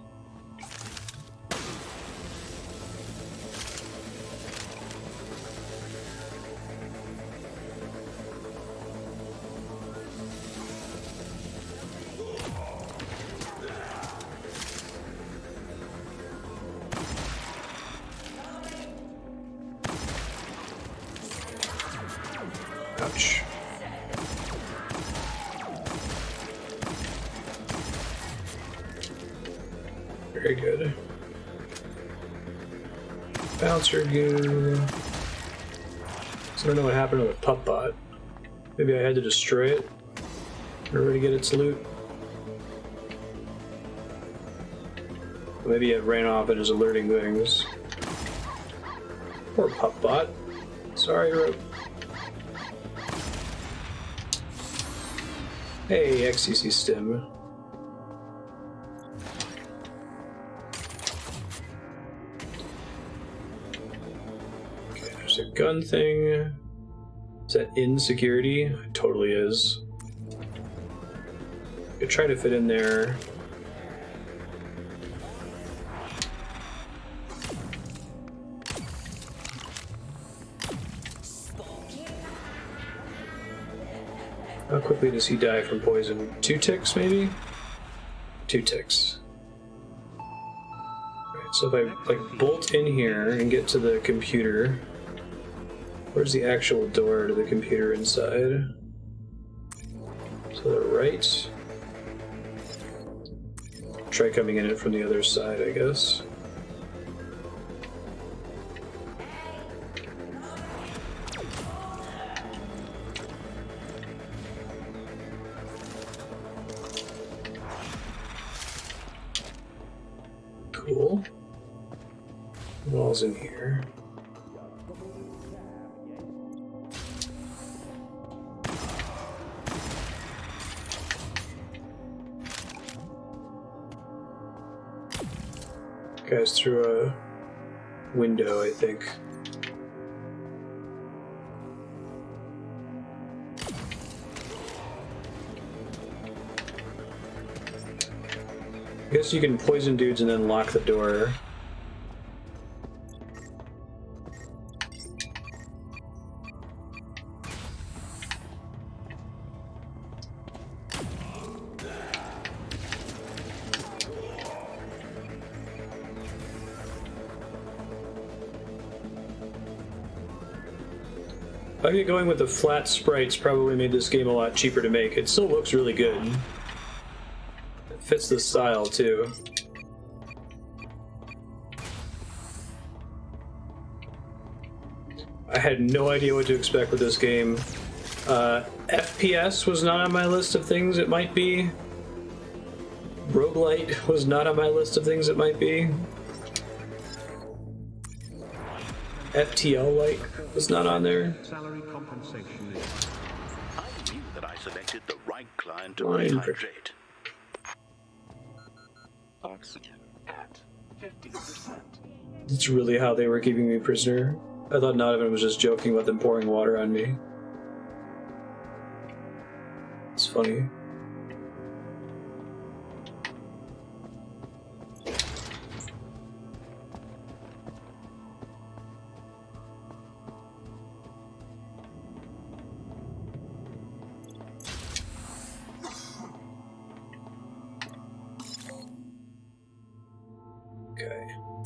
Ouch. Very good. Bouncer goo. So I don't know what happened to the Puppbot. Maybe I had to destroy it in order to get its loot. Maybe it ran off and is alerting things. Poor Puppbot. Sorry, Rope. Hey, XCC Stim. Okay, there's a gun thing. Is that insecurity? It totally is. I could try to fit in there. How quickly does he die from poison? 2 ticks, maybe? 2 ticks. Right, so if I like bolt in here and get to the computer, where's the actual door to the computer inside? To the right. Try coming in it from the other side, I guess. Cool. Wall's in here. Guys through a window, I think. I guess you can poison dudes and then lock the door. I think going with the flat sprites probably made this game a lot cheaper to make. It still looks really good. It fits the style too. I had no idea what to expect with this game. FPS was not on my list of things it might be. Roguelite was not on my list of things it might be. FTL Lite was not on there. Salary compensation is... I knew that I selected the right client to Line rehydrate. Oxygen at 50%. That's really how they were keeping me prisoner. I thought Nodovan was just joking about them pouring water on me. It's funny.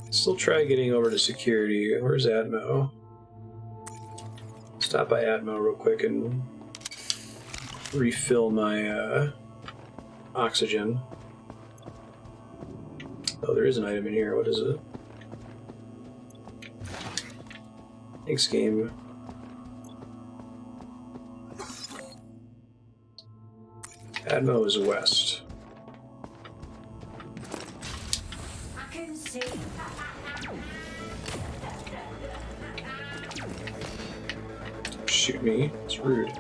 Still try getting over to security. Where's Atmo? Stop by Atmo real quick and refill my oxygen. Oh, there is an item in here. What is it? Thanks, game. Atmo is west. I can see. Shoot me. It's rude. Failure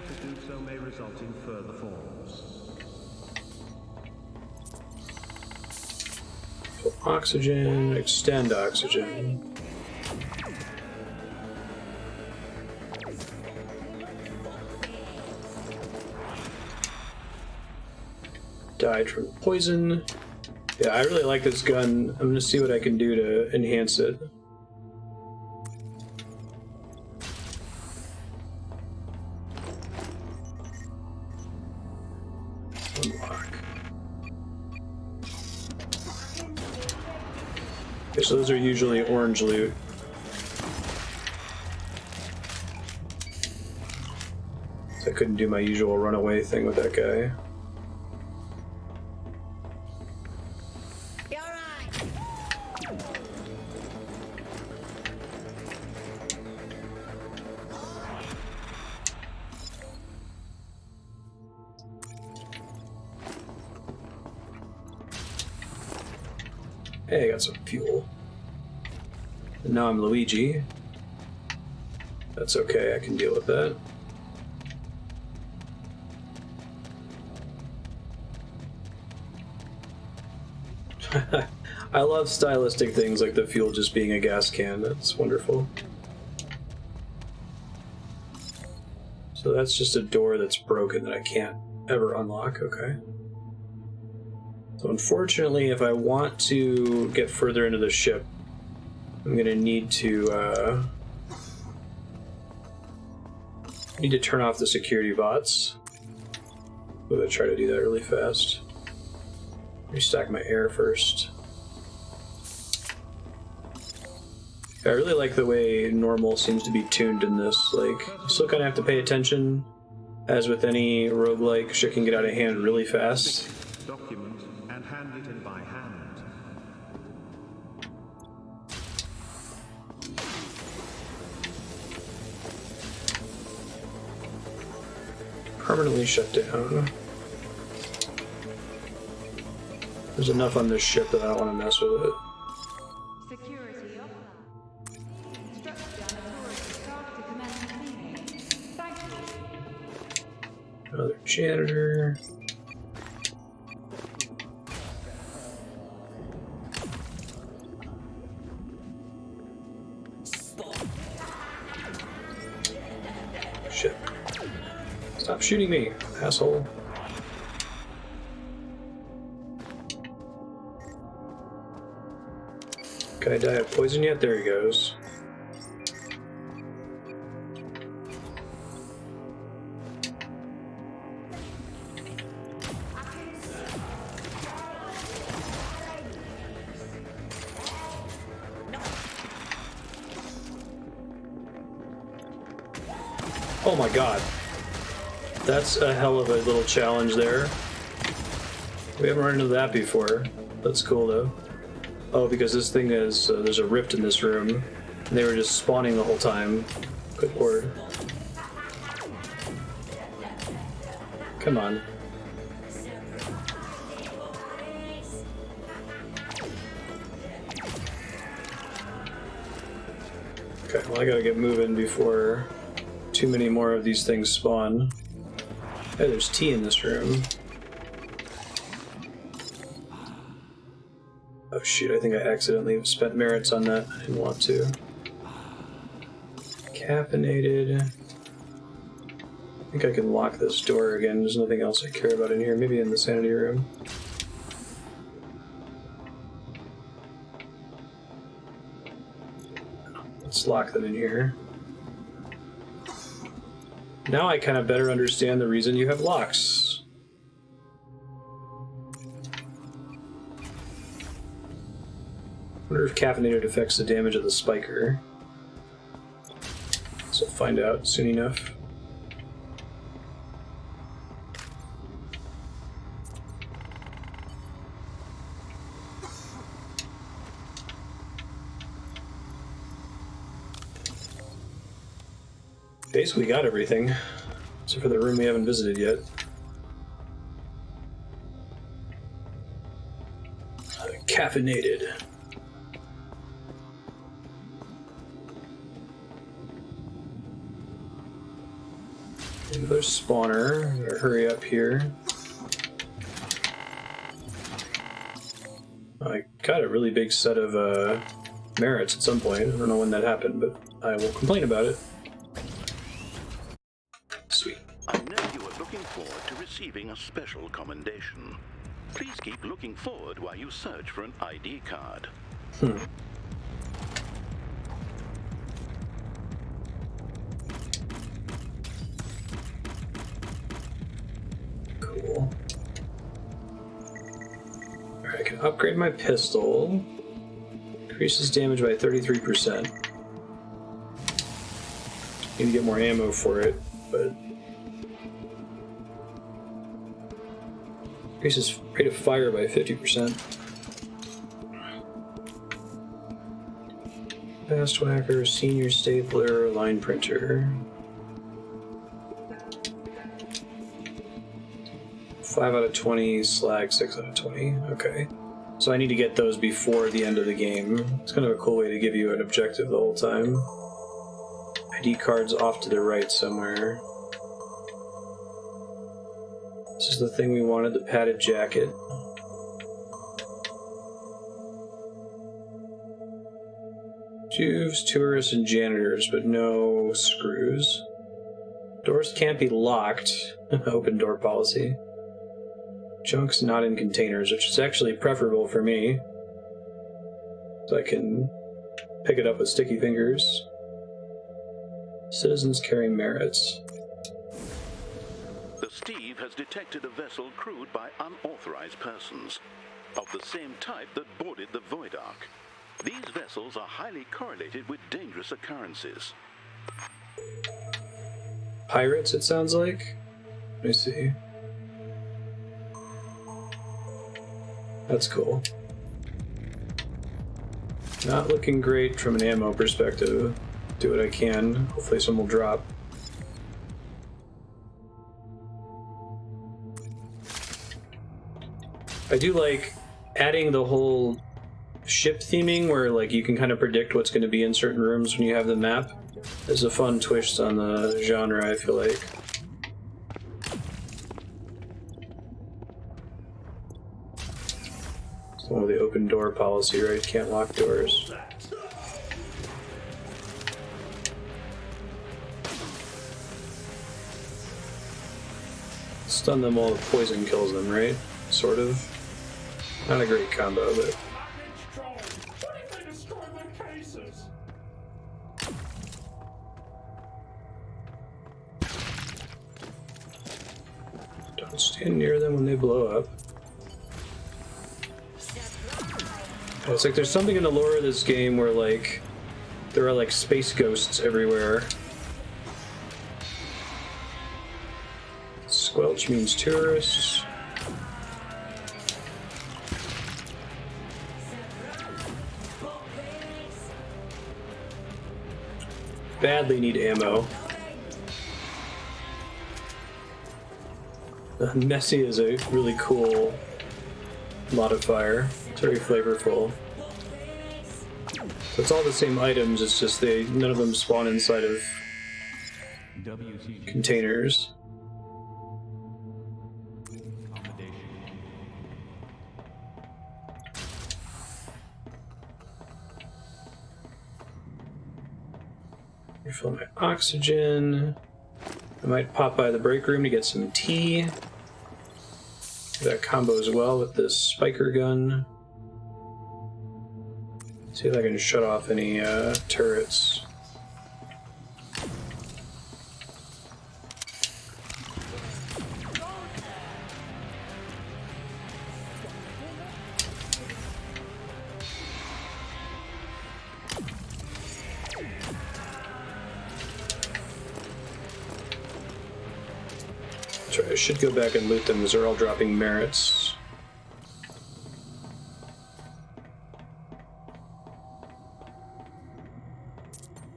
to do so may result in further falls. So oxygen, extend oxygen. Died from poison. Yeah, I really like this gun. I'm gonna see what I can do to enhance it. Unlock. Okay, so those are usually orange loot. So I couldn't do my usual runaway thing with that guy. Hey, I got some fuel. And now I'm Luigi. That's okay, I can deal with that. I love stylistic things like the fuel just being a gas can. That's wonderful. So that's just a door that's broken that I can't ever unlock. Okay. So unfortunately, if I want to get further into the ship, I'm gonna need to turn off the security bots. I'm gonna try to do that really fast. Restock my air first. I really like the way normal seems to be tuned in this. Like, you still kind of have to pay attention. As with any roguelike, shit can get out of hand really fast. Document and hand it in by hand. Permanently shut down. There's enough on this ship that I don't want to mess with it. Security offline. Instruct janitorial staff to commence cleaning. Thank you. Another janitor. Shit. Stop shooting me, asshole. Can I die of poison yet? There he goes. Oh my god. That's a hell of a little challenge there. We haven't run into that before. That's cool though. Oh, because this thing is, there's a rift in this room. And they were just spawning the whole time. Good lord. Come on. Okay, well I gotta get moving before too many more of these things spawn. Hey, there's tea in this room. Oh shoot, I think I accidentally spent merits on that. I didn't want to. Caffeinated. I think I can lock this door again. There's nothing else I care about in here. Maybe in the sanity room. Let's lock them in here. Now I kind of better understand the reason you have locks. wonder if caffeinated affects the damage of the spiker. So we'll find out soon enough. Basically got everything, except for the room we haven't visited yet. Caffeinated. Another spawner. Better hurry up here. I got a really big set of merits at some point. I don't know when that happened, but I will complain about it. Sweet. I know you are looking forward to receiving a special commendation. Please keep looking forward while you search for an ID card. Cool. Alright, I can upgrade my pistol. Increases damage by 33%. Need to get more ammo for it, but... increases rate of fire by 50%. Fast whacker, senior stapler, line printer. 5 out of 20, slag 6 out of 20. Okay. So I need to get those before the end of the game. It's kind of a cool way to give you an objective the whole time. ID card's off to the right somewhere. This is the thing we wanted, the padded jacket. Juves, tourists, and janitors, but no screws. Doors can't be locked. Open door policy. Junk's not in containers, which is actually preferable for me. So I can pick it up with sticky fingers. Citizens carry merits. The Steve has detected a vessel crewed by unauthorized persons, of the same type that boarded the Void Ark. These vessels are highly correlated with dangerous occurrences. Pirates, it sounds like? Let me see. That's cool. Not looking great from an ammo perspective. Do what I can. Hopefully some will drop. I do like adding the whole ship theming where like you can kind of predict what's going to be in certain rooms when you have the map. There's a fun twist on the genre, I feel like. It's one of the open door policy, right? Can't lock doors. Stun them while the poison kills them, right? Sort of. Not a great combo, but... don't stand near them when they blow up. It's like there's something in the lore of this game where, like, there are, like, space ghosts everywhere. Squelch means tourists. Badly need ammo. Messy is a really cool modifier. It's very flavorful. So it's all the same items, it's just none of them spawn inside of containers. Refill my oxygen. I might pop by the break room to get some tea. That combos well with this spiker gun. See if I can shut off any turrets. right, I should go back and loot them because they're all dropping merits.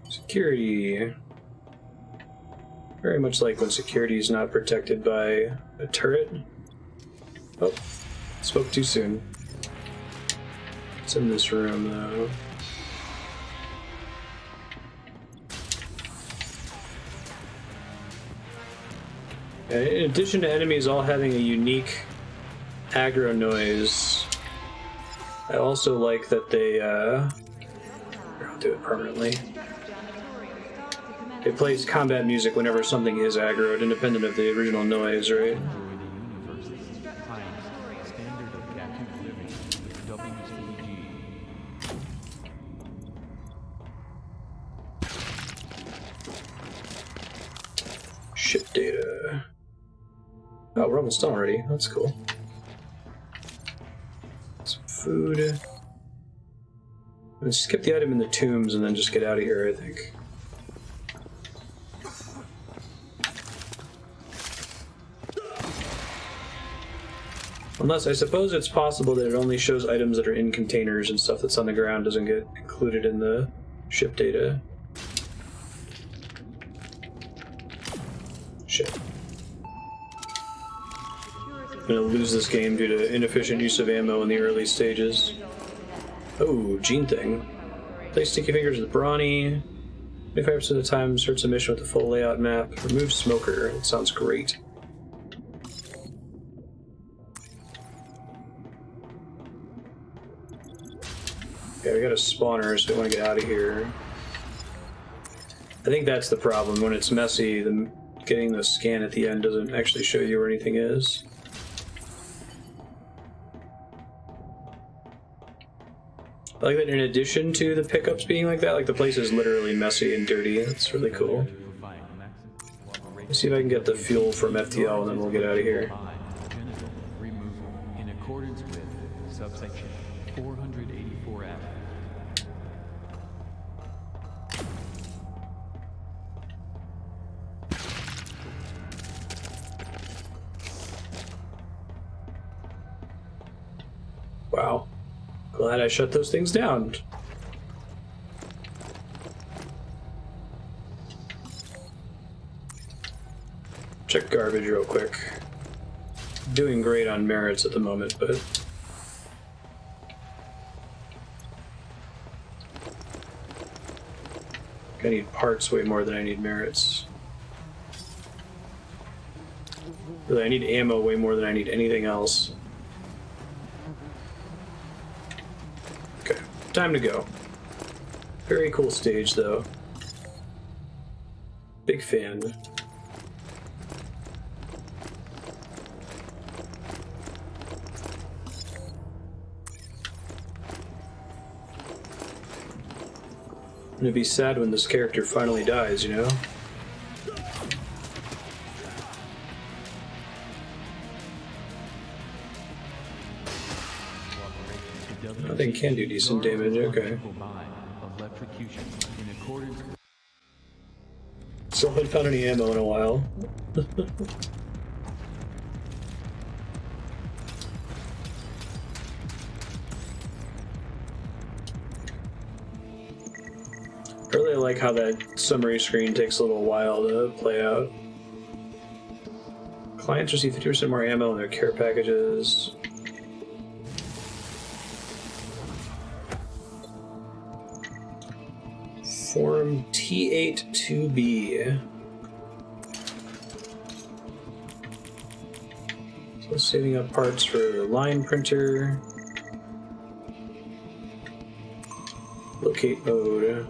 Security. Very much like when security is not protected by a turret. Oh, spoke too soon. It's in this room, though. In addition to enemies all having a unique aggro noise, I also like that they, I'll do it permanently. It plays combat music whenever something is aggroed, independent of the original noise, right? Ship data. Oh, we're almost done already. That's cool. Some food. Let's skip the item in the tombs and then just get out of here, I think. Unless, I suppose it's possible that it only shows items that are in containers and stuff that's on the ground doesn't get included in the ship data. Shit. I'm gonna lose this game due to inefficient use of ammo in the early stages. Oh, gene thing. Place sticky fingers with Brawny. 25% of the time, starts a mission with a full layout map. Remove smoker. That sounds great. Okay, we got a spawner, so we want to get out of here. I think that's the problem. When it's messy, getting the scan at the end doesn't actually show you where anything is. I like that in addition to the pickups being like that, like the place is literally messy and dirty. That's really cool. Let's see if I can get the fuel from FTL and then we'll get out of here. In accordance with subsection 484F. Wow. Glad I shut those things down. Check garbage real quick. Doing great on merits at the moment, but... I need parts way more than I need merits. Really, I need ammo way more than I need anything else. Okay, time to go. Very cool stage, though. Big fan. I'm gonna be sad when this character finally dies, you know? I think can do decent damage, okay. Still haven't found any ammo in a while. I really like how that summary screen takes a little while to play out. Clients receive 50% more ammo in their care packages. Form T82B. So saving up parts for the line printer. Locate mode.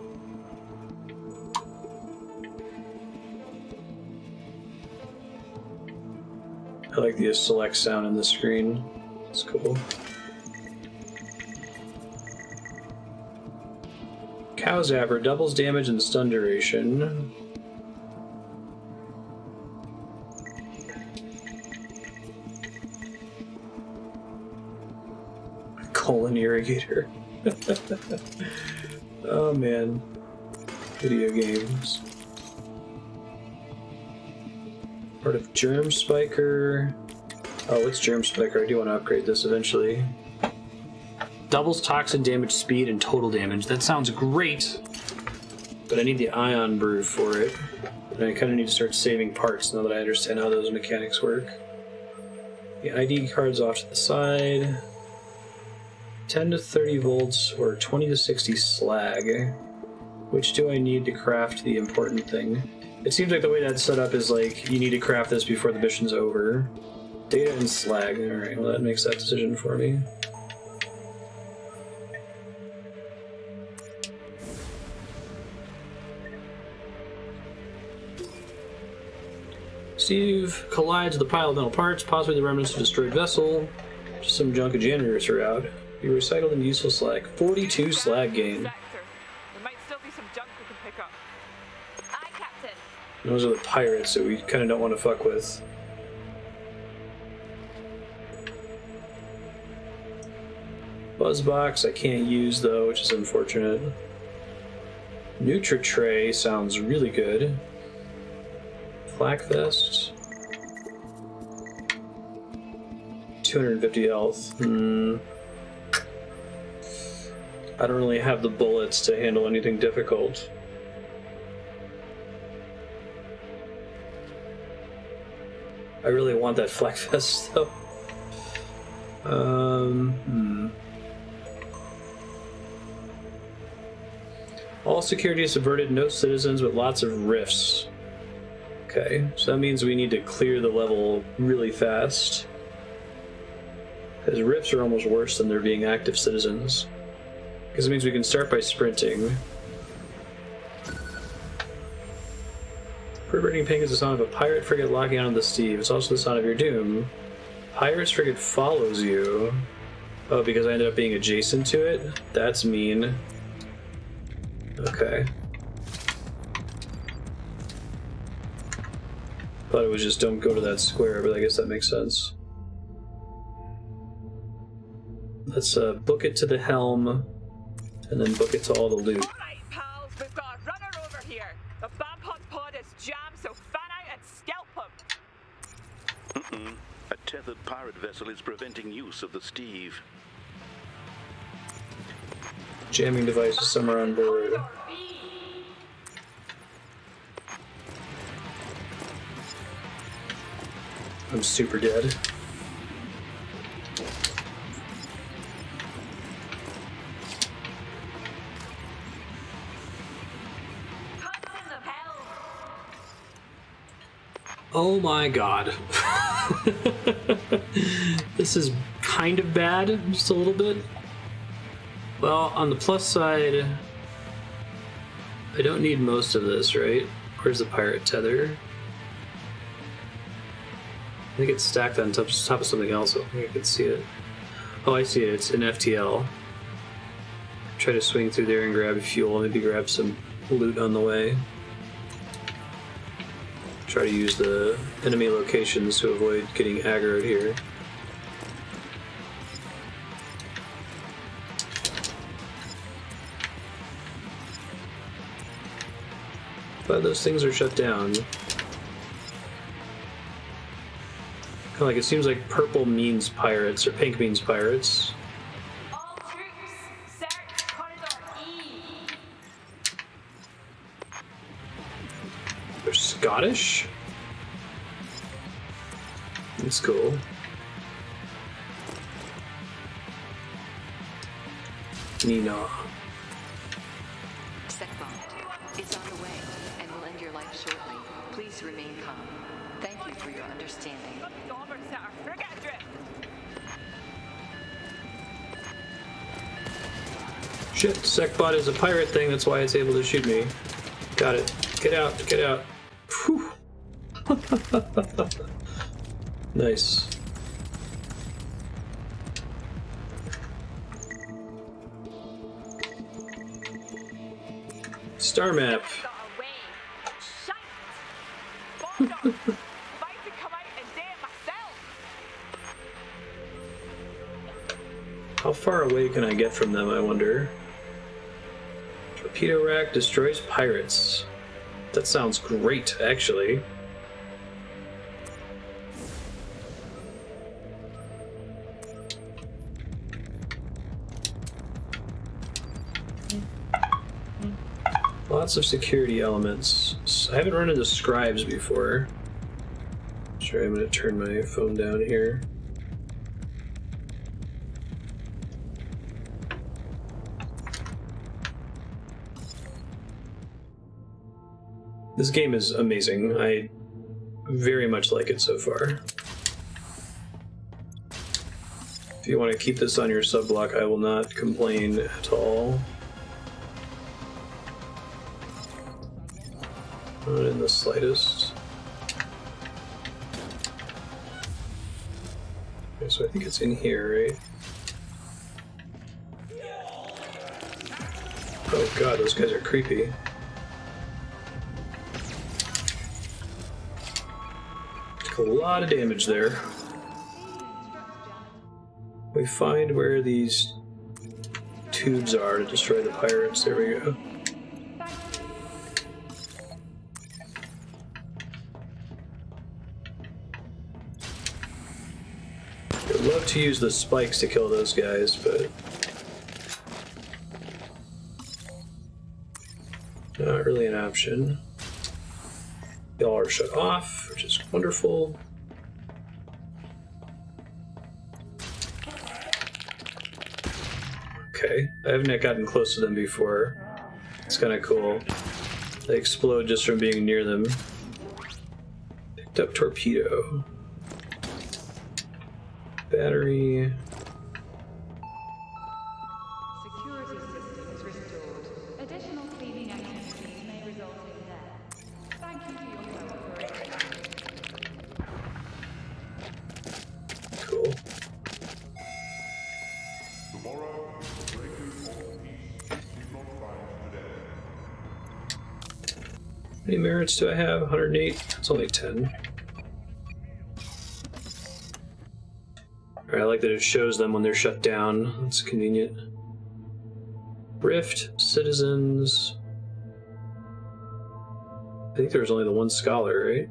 I like the select sound in the screen. It's cool. Cow Zapper doubles damage and stun duration. Colon irrigator. Oh man. Video games. Part of Germ Spiker. Oh, what's Germ Spiker? I do want to upgrade this eventually. Doubles toxin damage, speed, and total damage. That sounds great, but I need the Ion Brew for it. And I kind of need to start saving parts now that I understand how those mechanics work. The ID card's off to the side. 10 to 30 volts or 20 to 60 slag. Which do I need to craft the important thing? It seems like the way that's set up is like you need to craft this before the mission's over. Data and slag. Alright, well that makes that decision for me. Steve collides with a pile of metal parts, possibly the remnants of a destroyed vessel. Just some junk a janitor threw out. Be recycled into useful slag. 42 slag gain. There might still be some junk we can pick up. Aye, Captain. Those are the pirates that we kind of don't want to fuck with. Buzzbox I can't use though, which is unfortunate. Nutri-Tray sounds really good. Flak Vest. 250 health. I don't really have the bullets to handle anything difficult. I really want that Flak Vest though. All security is subverted, no citizens, but lots of rifts. Okay, so that means we need to clear the level really fast. Because rifts are almost worse than there being active citizens. Because it means we can start by sprinting. Reverberating Ping is the sound of a pirate frigate locking onto the Steve. It's also the sound of your doom. Pirate's frigate follows you. Oh, because I ended up being adjacent to it? That's mean. Okay. Thought it was just don't go to that square, but I guess that makes sense. Let's book it to the helm, and then book it to all the loot. Alright, pals, we've got a runner over here. The Vampon pod is jammed, so fan out and scalp him. A tethered pirate vessel is preventing use of the Steve. Jamming device is somewhere on board. I'm super dead. Oh my god. This is kind of bad, just a little bit. Well, on the plus side, I don't need most of this, right? Where's the pirate tether? I think it's stacked on top of something else. I think I can see it. Oh, I see it. It's an FTL. Try to swing through there and grab fuel. Maybe grab some loot on the way. Try to use the enemy locations to avoid getting aggroed here. But those things are shut down. Kind of like it seems like purple means pirates or pink means pirates. All troops, search corridor E. They're Scottish? That's cool. Nina. It's on the way and will end your life shortly. Please remain calm. Thank you for your understanding. Shit, SecBot is a pirate thing, that's why it's able to shoot me. Got it. Get out, get out. Whew. Nice. Star map. How far away can I get from them, I wonder? Torpedo rack destroys pirates. That sounds great, actually. Lots of security elements. I haven't run into scribes before. Sure, I'm going to turn my phone down here. This game is amazing. I very much like it so far. If you want to keep this on your subblock, I will not complain at all. Not in the slightest. Okay, so I think it's in here, right? Oh god, those guys are creepy. A lot of damage there. We find where these tubes are to destroy the pirates. There we go. I'd love to use the spikes to kill those guys, but not really an option. Y'all are shut off, which is wonderful. Okay, I haven't gotten close to them before. It's kind of cool. They explode just from being near them. Picked up torpedo. Battery. Security system is restored. Additional cleaning activities may result in death. Thank you for your cooperation. Cool. Tomorrow, the breakers of peace did not find today. How many merits do I have? 108? It's only 10. I like that it shows them when they're shut down. That's convenient. Rift, citizens. I think there was only the one scholar, right?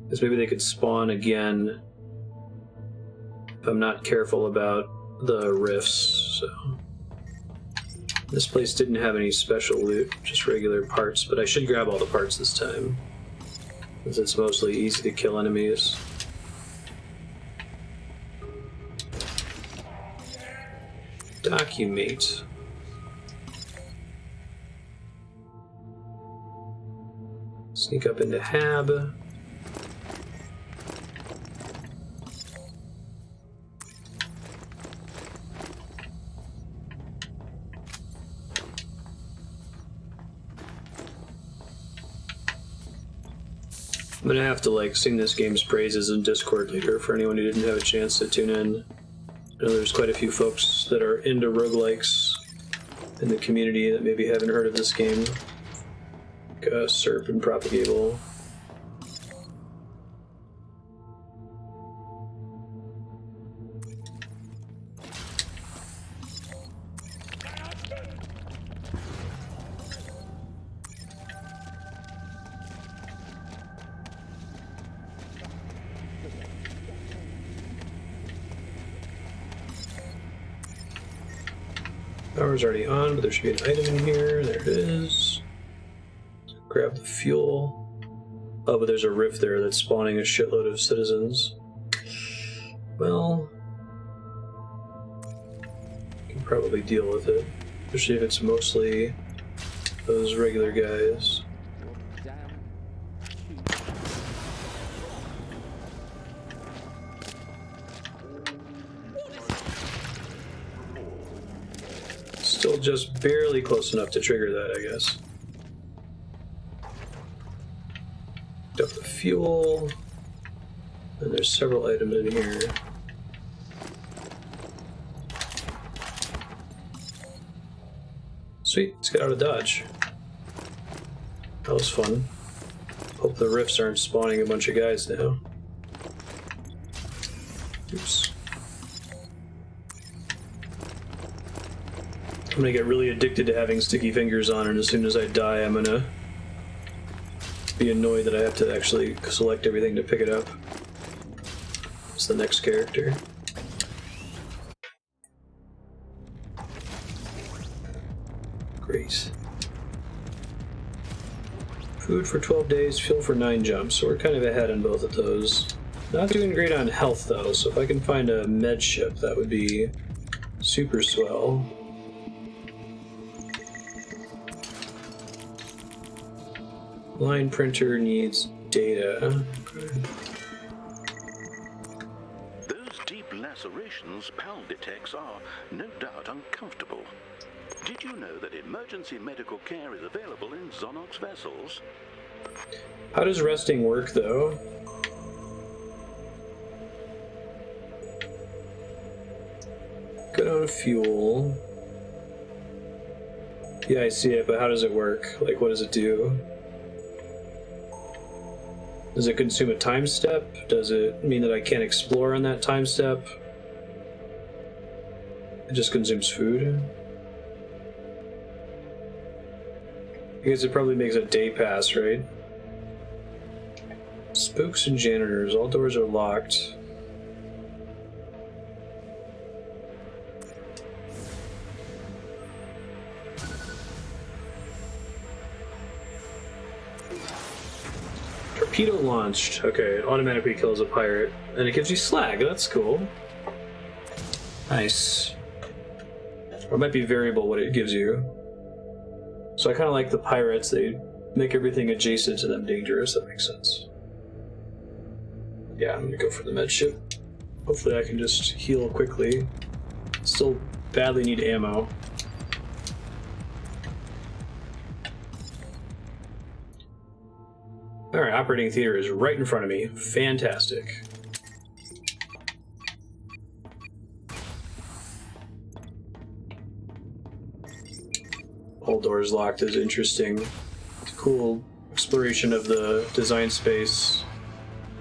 Because maybe they could spawn again if I'm not careful about the rifts, so. This place didn't have any special loot, just regular parts, but I should grab all the parts this time, since it's mostly easy to kill enemies. Document. Sneak up into Hab. I'm gonna have to sing this game's praises in Discord later for anyone who didn't have a chance to tune in. I know there's quite a few folks that are into roguelikes in the community that maybe haven't heard of this game. Like Serp and Propagable. Power's already on, but there should be an item in here. There it is. Grab the fuel. Oh, but there's a rift there that's spawning a shitload of citizens. Well, I can probably deal with it. Especially if it's mostly those regular guys. Still just barely close enough to trigger that, I guess. Picked up the fuel. And there's several items in here. Sweet, let's get out of Dodge. That was fun. Hope the rifts aren't spawning a bunch of guys now. Oops. I'm gonna get really addicted to having sticky fingers on, and as soon as I die, I'm gonna be annoyed that I have to actually select everything to pick it up. It's the next character. Great. Food for 12 days, fuel for 9 jumps, so we're kind of ahead on both of those. Not doing great on health though, so if I can find a med ship, that would be super swell. Line printer needs data. Okay. Those deep lacerations Pal detects are, no doubt, uncomfortable. Did you know that emergency medical care is available in Zonox vessels? How does resting work, though? Good on fuel. Yeah, I see it, but how does it work? Like, what does it do? Does it consume a time step? Does it mean that I can't explore on that time step? It just consumes food? I guess it probably makes a day pass, right? Spooks and janitors. All doors are locked. Torpedo launched. Okay, it automatically kills a pirate. And it gives you slag. That's cool. Nice. Or it might be variable what it gives you. So I kind of like the pirates. They make everything adjacent to them dangerous. That makes sense. Yeah, I'm gonna go for the med ship. Hopefully I can just heal quickly. Still badly need ammo. Alright, operating theater is right in front of me. Fantastic. All doors locked is interesting. It's a cool exploration of the design space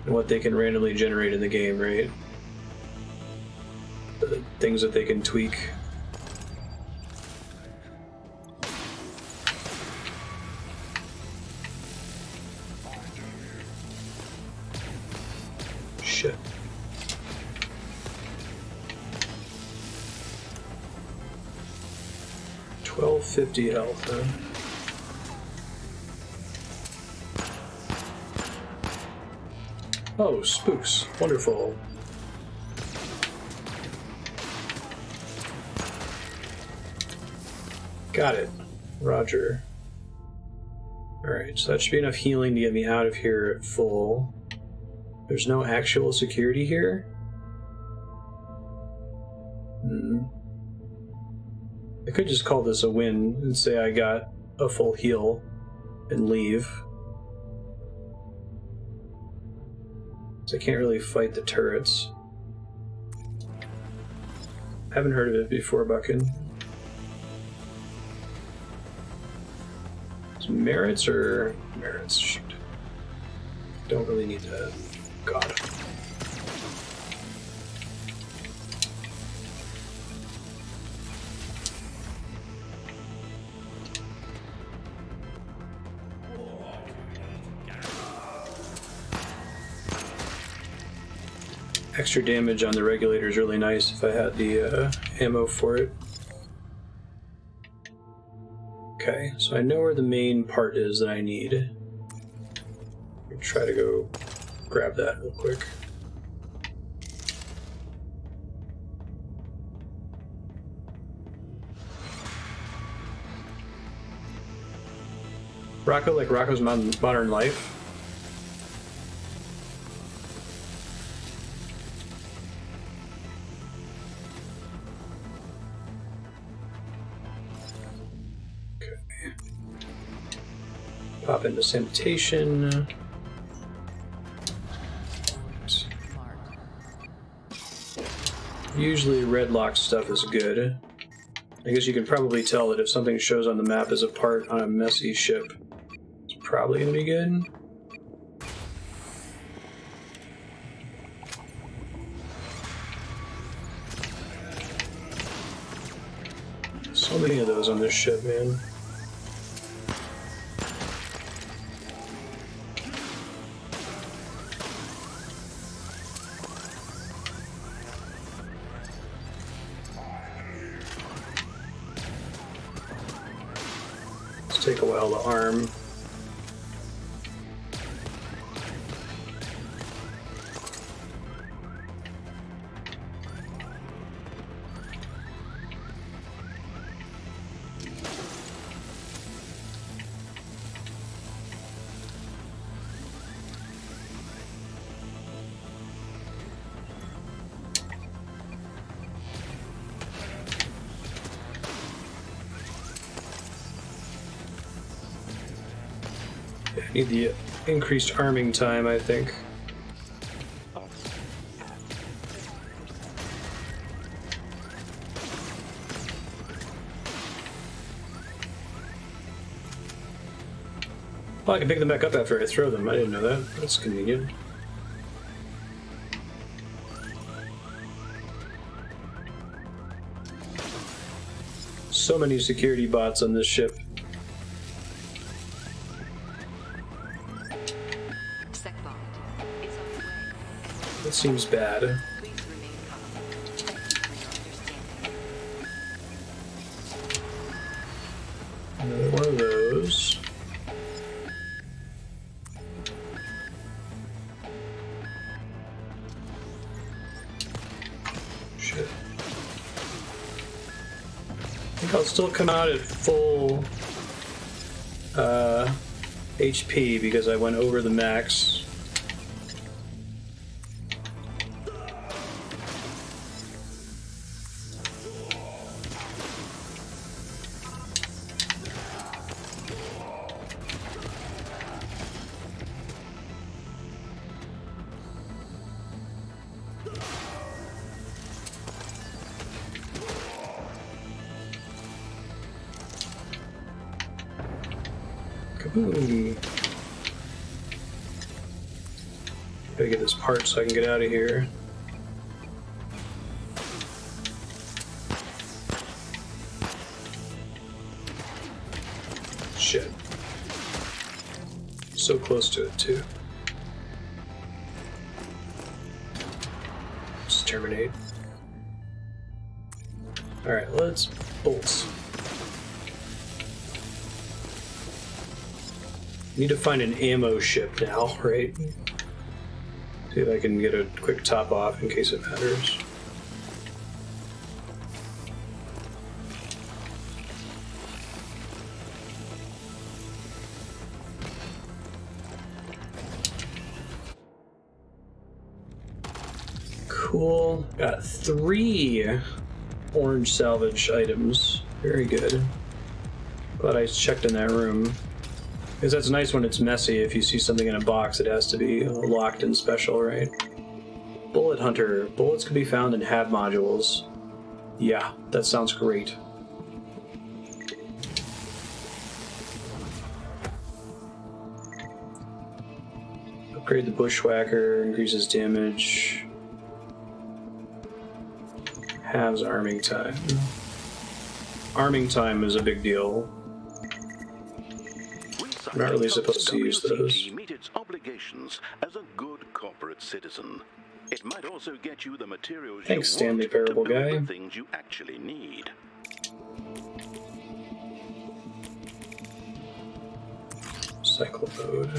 and what they can randomly generate in the game, right? The things that they can tweak. Shit. $1250 health, huh? Oh, spooks. Wonderful. Got it. Roger. Alright, so that should be enough healing to get me out of here at full. There's no actual security here? I could just call this a win and say I got a full heal and leave. So I can't really fight the turrets. Haven't heard of it before, Buckin. Is merits or merits? Shoot. Don't really need that. God. Extra damage on the regulator is really nice if I had the ammo for it. Okay, so I know where the main part is that I need. I'll try to go grab that real quick. Rocco, like Rocco's Modern Life? Pop into sanitation. Usually red lock stuff is good. I guess you can probably tell that if something shows on the map as a part on a messy ship, it's probably going to be good. So many of those on this ship, man. Take a while to arm. I need the increased arming time, I think. Oh, I can pick them back up after I throw them. I didn't know that. That's convenient. So many security bots on this ship. That seems bad. Another one of those. Shit. I think I'll still come out at full HP because I went over the max. Kaboom! Gotta get this part so I can get out of here. Shit. So close to it, too. Just terminate. Alright, let's bolt. Need to find an ammo ship now, right? See if I can get a quick top off in case it matters. Cool. Got 3 orange salvage items. Very good. Glad I checked in that room. Because that's nice when it's messy. If you see something in a box, it has to be locked and special, right? Bullet Hunter. Bullets can be found in HAB modules. Yeah, that sounds great. Upgrade the Bushwhacker, increases damage. Halves arming time. Arming time is a big deal. I'm not really supposed to use those. Meet its obligations as a good corporate citizen. It might also get you the materials Thanks, you Stanley want Parable to build guy. the things you actually need. Cycle mode.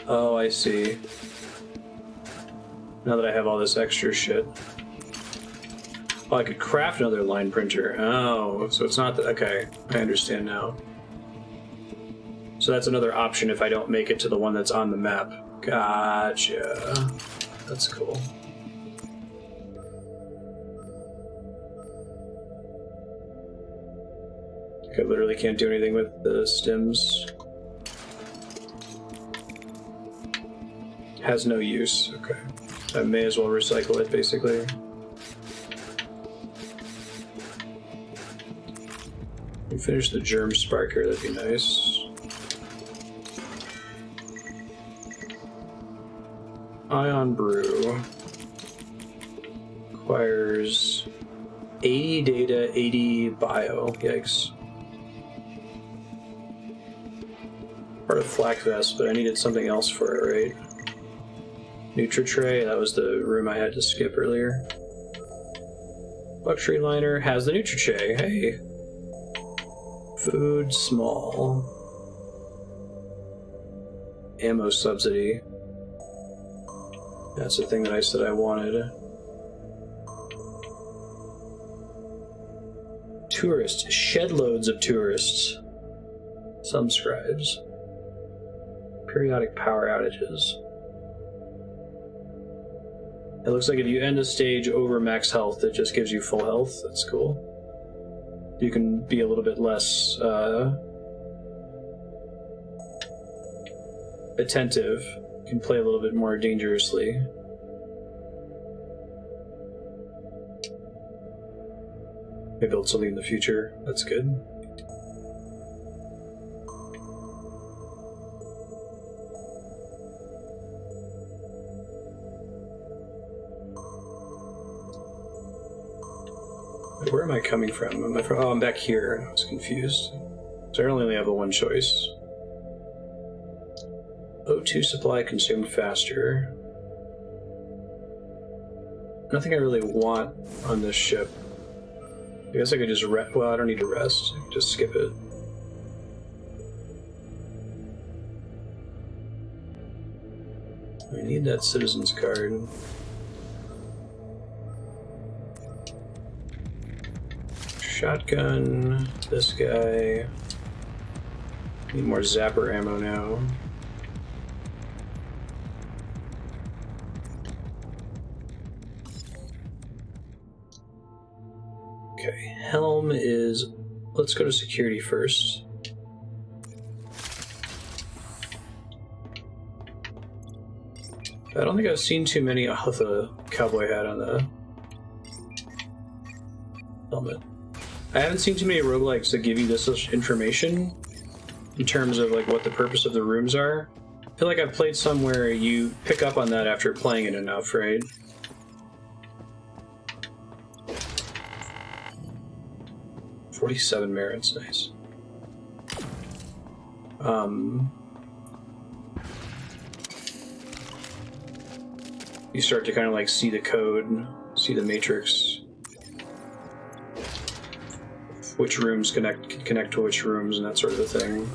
Oh, I see. Now that I have all this extra shit. Oh, I could craft another line printer. Oh, so it's not that. Okay, I understand now. So that's another option if I don't make it to the one that's on the map. Gotcha. That's cool. I literally can't do anything with the stems. Has no use. Okay. I may as well recycle it, basically. We finish the germ sparker, that'd be nice. Ion brew requires 80 data, 80 bio. Yikes. Part of flak vest, but I needed something else for it, right? Nutri-Tray, that was the room I had to skip earlier. Luxury liner has the Nutri-Tray. Hey. Food small. Ammo subsidy. That's the thing that I said I wanted. Tourists. Shed loads of tourists. Some scribes. Periodic power outages. It looks like if you end a stage over max health, it just gives you full health. That's cool. You can be a little bit less attentive, can play a little bit more dangerously. Maybe build something in the future. That's good. Where am I coming from? Am I from? Oh, I'm back here. I was confused. So I only have the one choice. O2 supply consumed faster. Nothing I really want on this ship. I guess I could just rest. Well, I don't need to rest. I can just skip it. I need that citizen's card. Shotgun, this guy. Need more zapper ammo now. Okay, helm is... Let's go to security first. I don't think I've seen too many with a cowboy hat on the helmet. I haven't seen too many roguelikes that give you this much information in terms of like what the purpose of the rooms are. I feel like I've played some where you pick up on that after playing it enough, right? $47 merits, nice. You start to kind of like see the code, see the matrix. Which rooms connect to which rooms and that sort of a thing.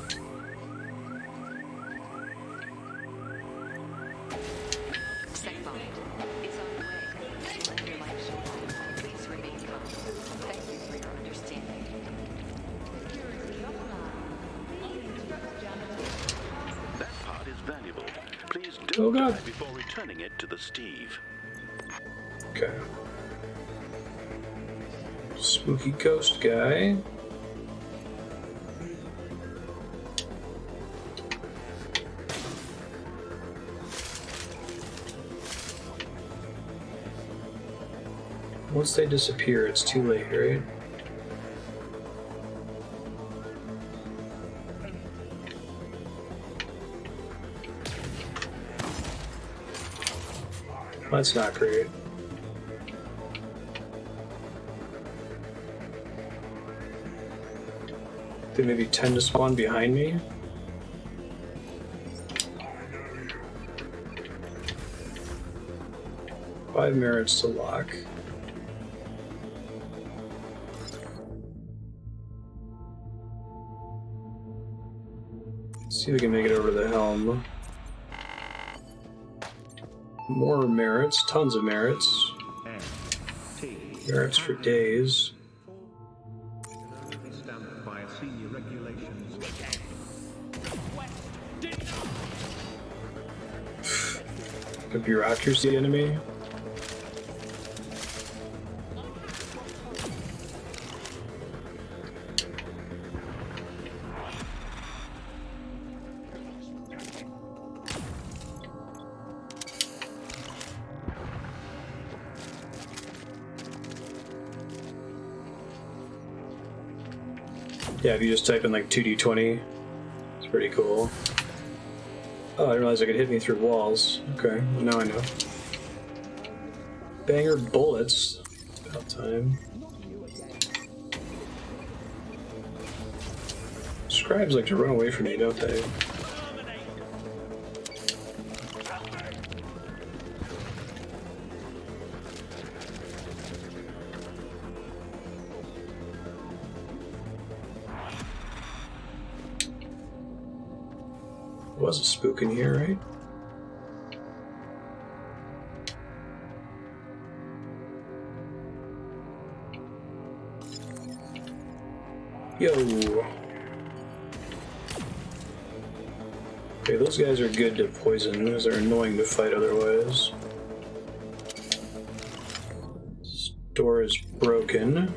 That part is valuable. Please Oh don't God. die before returning it to the Steve. Okay. Spooky ghost guy. Once they disappear, it's too late, right? That's not great. They maybe tend to spawn behind me. Five merits to lock. Let's see if we can make it over to the helm. More merits, tons of merits. Merits for days. The bureaucracy enemy. Yeah, if you just type in like 2d20, it's pretty cool. Oh, I didn't realize it could hit me through walls. Okay, well, now I know. Banger bullets. About time. Scribes like to run away from me, don't they? Was a spook in here, right? Yo. Okay, those guys are good to poison. Those are annoying to fight otherwise. This door is broken.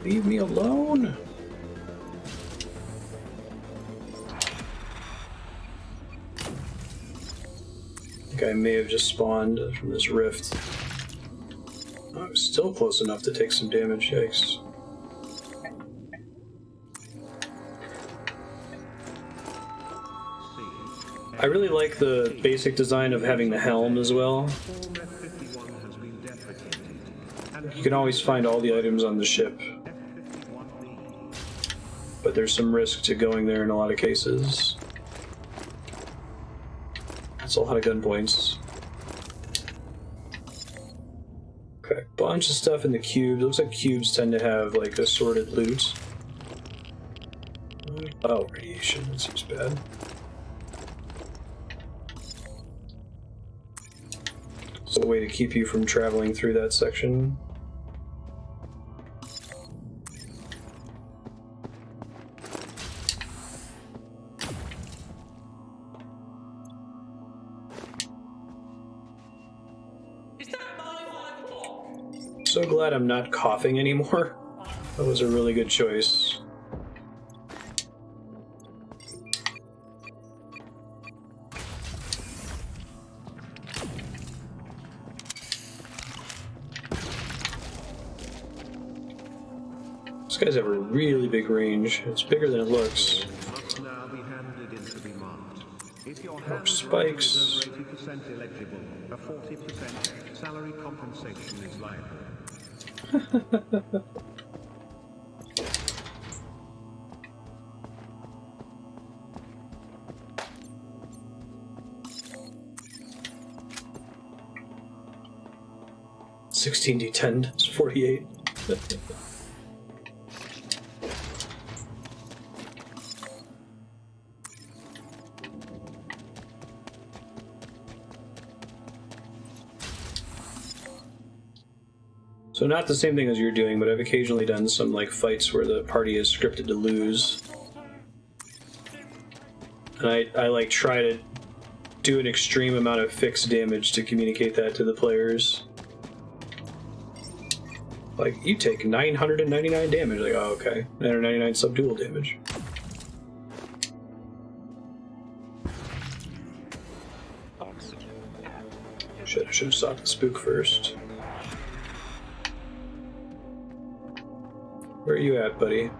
Leave me alone! I may have just spawned from this rift. I was still close enough to take some damage, yikes. I really like the basic design of having the helm as well. You can always find all the items on the ship, but there's some risk to going there in a lot of cases. That's a lot of gun points. Okay, bunch of stuff in the cubes. Looks like cubes tend to have like assorted loot. Oh, radiation, that seems bad. It's a way to keep you from traveling through that section. So glad I'm not coughing anymore. That was a really good choice. These guys have a really big range. It's bigger than it looks. More spikes. 80% eligible. A 40% salary compensation is liable. 16d10 is 48. So not the same thing as you're doing, but I've occasionally done some like fights where the party is scripted to lose. And I like try to do an extreme amount of fixed damage to communicate that to the players. Like, you take 999 damage. Like, oh, okay. 999 subdual damage. Shit, I should have sought the spook first. Where are you at, buddy?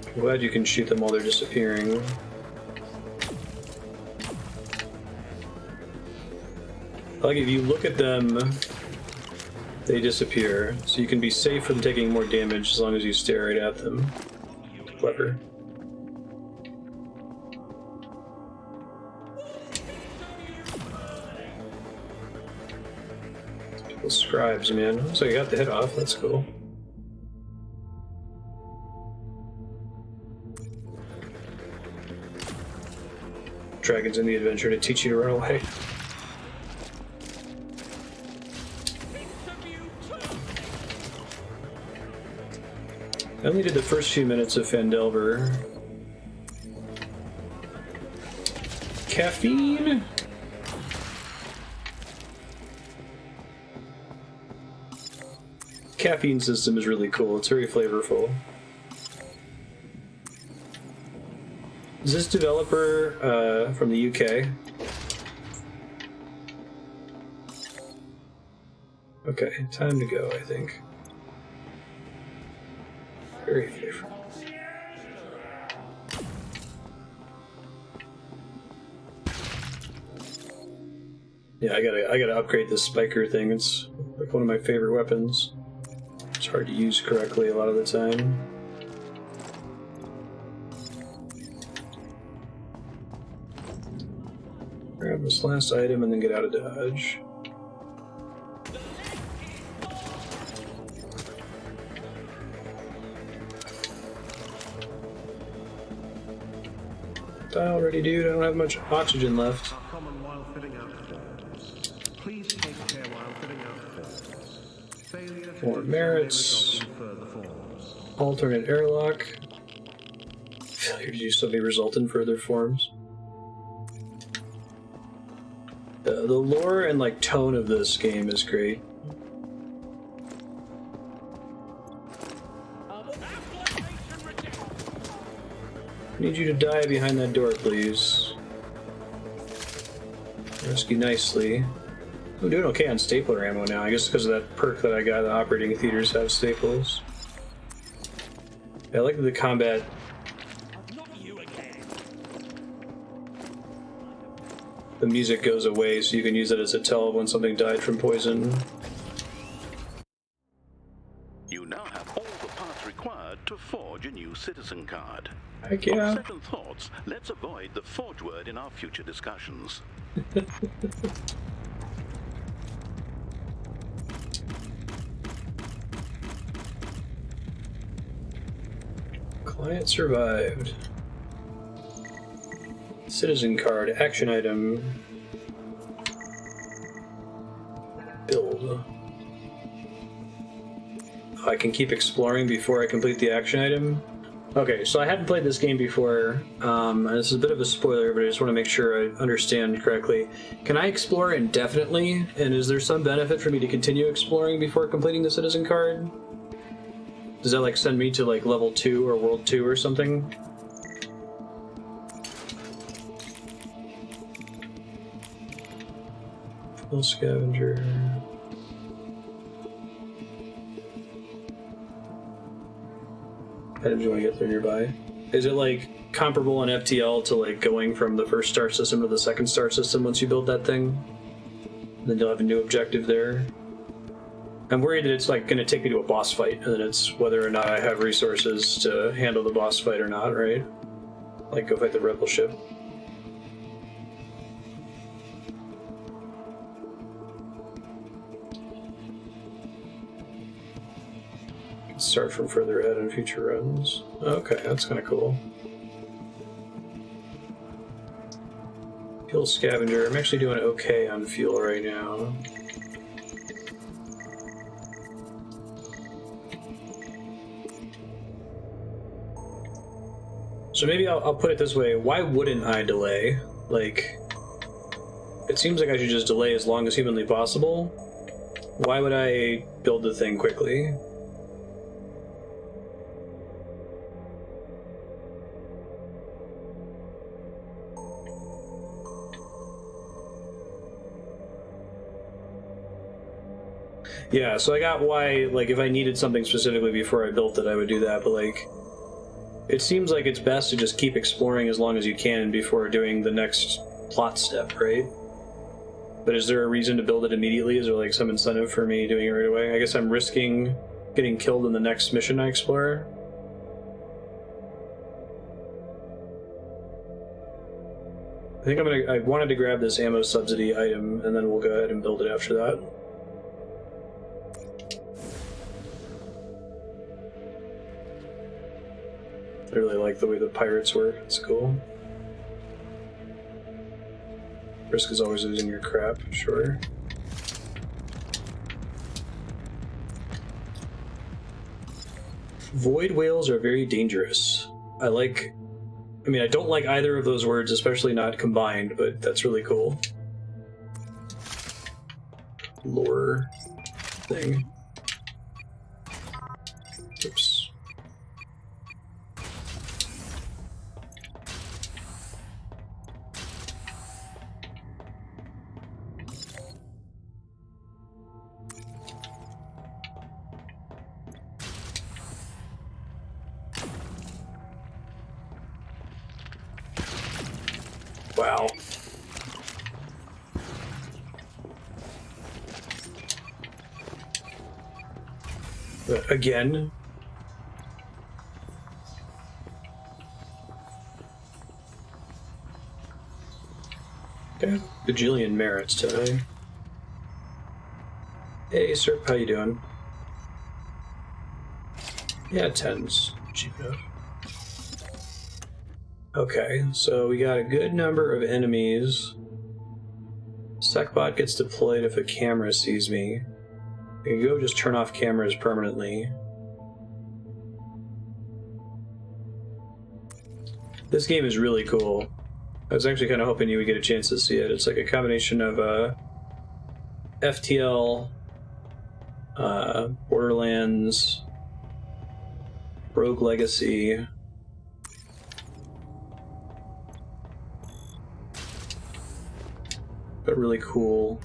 I'm glad you can shoot them while they're disappearing. Like, if you look at them, they disappear. So you can be safe from taking more damage as long as you stare right at them. Clever. Couple scribes, man. So you got the hit off, that's cool. Dragons in the adventure to teach you to run away. I only did the first few minutes of Fandelver. Caffeine? Caffeine system is really cool. It's very flavorful. Is this developer from the UK? Okay, time to go, I think. Very flavorful. Yeah, I gotta upgrade this spiker thing. It's like one of my favorite weapons. It's hard to use correctly a lot of the time. Grab this last item and then get out of dodge. Die already, dude. I don't have much oxygen left. Common while filling out forms. Please take care while filling out forms. Failure to More merits. further forms. Alternate airlock. Failure to do so may result in further forms. The lore and like tone of this game is great. need you to die behind that door, please. Rescue nicely. I'm doing okay on stapler ammo now, I guess because of that perk that I got. The operating theaters have staples. I like that the combat... The music goes away, so you can use it as a tell when something died from poison. You now have all the parts required to forge a new citizen card. Heck yeah. On second thoughts, let's avoid the forge word in our future discussions. Client survived. Citizen card, action item. Build. I can keep exploring before I complete the action item. Okay, so I hadn't played this game before. This is a bit of a spoiler, but I just want to make sure I understand correctly. Can I explore indefinitely? And is there some benefit for me to continue exploring before completing the citizen card? Does that like send me to like level 2 or world 2 or something? Full scavenger. Items you want to get there nearby. Is it like comparable in FTL to like going from the first star system to the second star system once you build that thing? And then you'll have a new objective there. I'm worried that it's like going to take me to a boss fight, and then it's whether or not I have resources to handle the boss fight or not, right? Like go fight the rebel ship. Start from further ahead in future runs. Okay, that's kind of cool. Fuel scavenger. I'm actually doing okay on fuel right now. So maybe I'll put it this way. Why wouldn't I delay? Like, it seems like I should just delay as long as humanly possible. Why would I build the thing quickly? Yeah, so I got why, like, if I needed something specifically before I built it, I would do that, but, like, it seems like it's best to just keep exploring as long as you can before doing the next plot step, right? But is there a reason to build it immediately? Is there, like, some incentive for me doing it right away? I guess I'm risking getting killed in the next mission I explore. I think I wanted to grab this ammo subsidy item, and then we'll go ahead and build it after that. I really like the way the pirates work. It's cool. Risk is always losing your crap, sure. Void whales are very dangerous. I mean, I don't like either of those words, especially not combined, but that's really cool. Lore thing. Oops. Wow. Again? Okay, bajillion merits today. Hey, sir, how you doing? Yeah, 10's cheap enough. Okay, so we got a good number of enemies. SecBot gets deployed if a camera sees me. I can go just turn off cameras permanently. This game is really cool. I was actually kind of hoping you would get a chance to see it. It's like a combination of FTL, Borderlands, Rogue Legacy, a really cool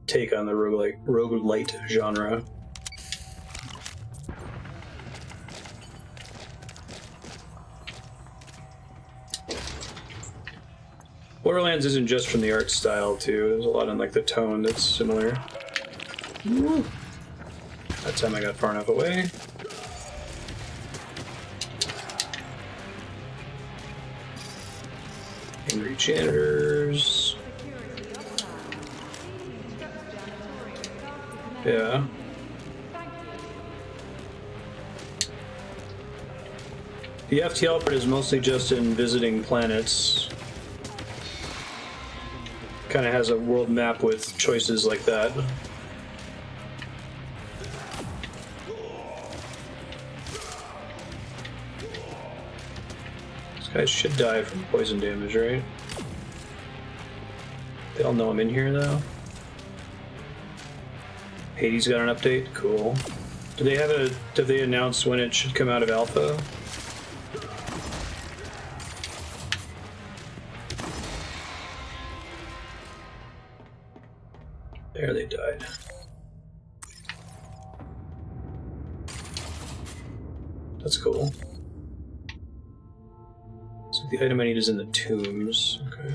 take on the roguelite genre. Borderlands isn't just from the art style too. There's a lot in like the tone that's similar. Woo. That time I got far enough away. Angry janitors. Yeah. The FTL part is mostly just in visiting planets. Kind of has a world map with choices like that. These guys should die from poison damage, right? They all know I'm in here, though. Hades got an update? Cool. Did they announce when it should come out of alpha? There, they died. That's cool. So the item I need is in the tombs. Okay.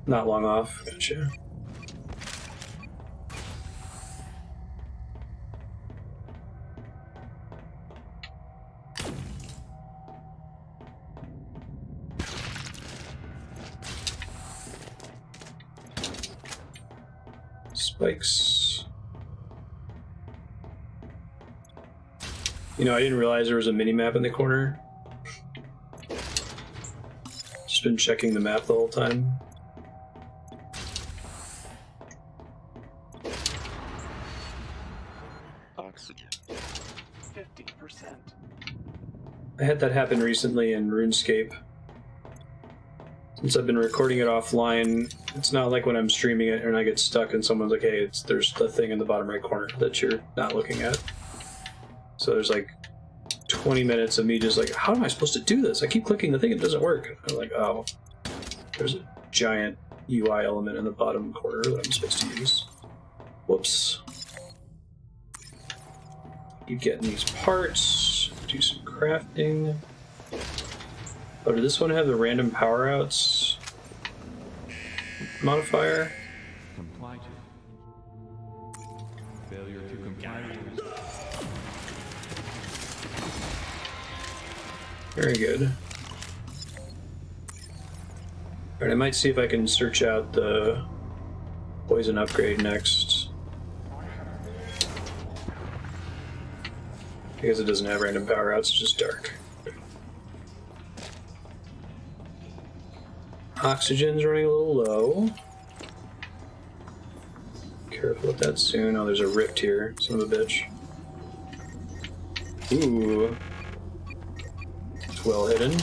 Not long off. Gotcha. Spikes. You know, I didn't realize there was a mini-map in the corner. Just been checking the map the whole time. Oxygen. 50%. I had that happen recently in RuneScape. Since I've been recording it offline, it's not like when I'm streaming it and I get stuck and someone's like, hey, there's the thing in the bottom right corner that you're not looking at. So there's like 20 minutes of me just like, how am I supposed to do this? I keep clicking the thing, it doesn't work. I'm like, oh, there's a giant UI element in the bottom corner that I'm supposed to use. Whoops. You get these parts, do some crafting. Oh, did this one have the random power-outs modifier? Comply to. Failure to comply to. Very good. Alright, I might see if I can search out the poison upgrade next. Because it doesn't have random power-outs, it's just dark. Oxygen's running a little low. Careful with that soon. Oh, there's a rift here. Son of a bitch. Ooh. It's well hidden.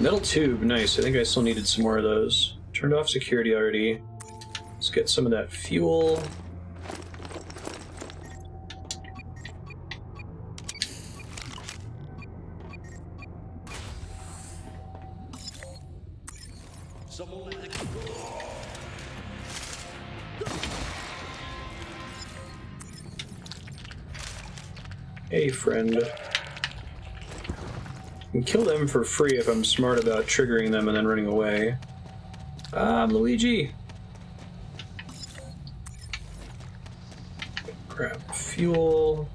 Metal tube, nice. I think I still needed some more of those. Turned off security already. Let's get some of that fuel. Hey, friend. I can kill them for free if I'm smart about triggering them and then running away. Ah, I'm Luigi! Grab fuel.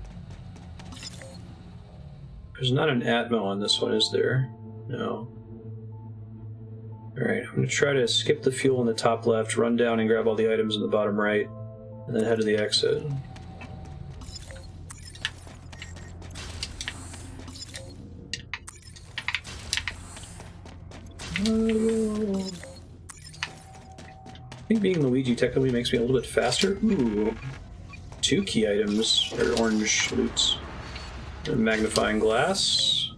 There's not an Atmo on this one, is there? No. Alright, I'm gonna try to skip the fuel in the top left, run down and grab all the items in the bottom right, and then head to the exit. I think being Luigi technically makes me a little bit faster. Ooh. 2 key items, or orange loots. A magnifying glass.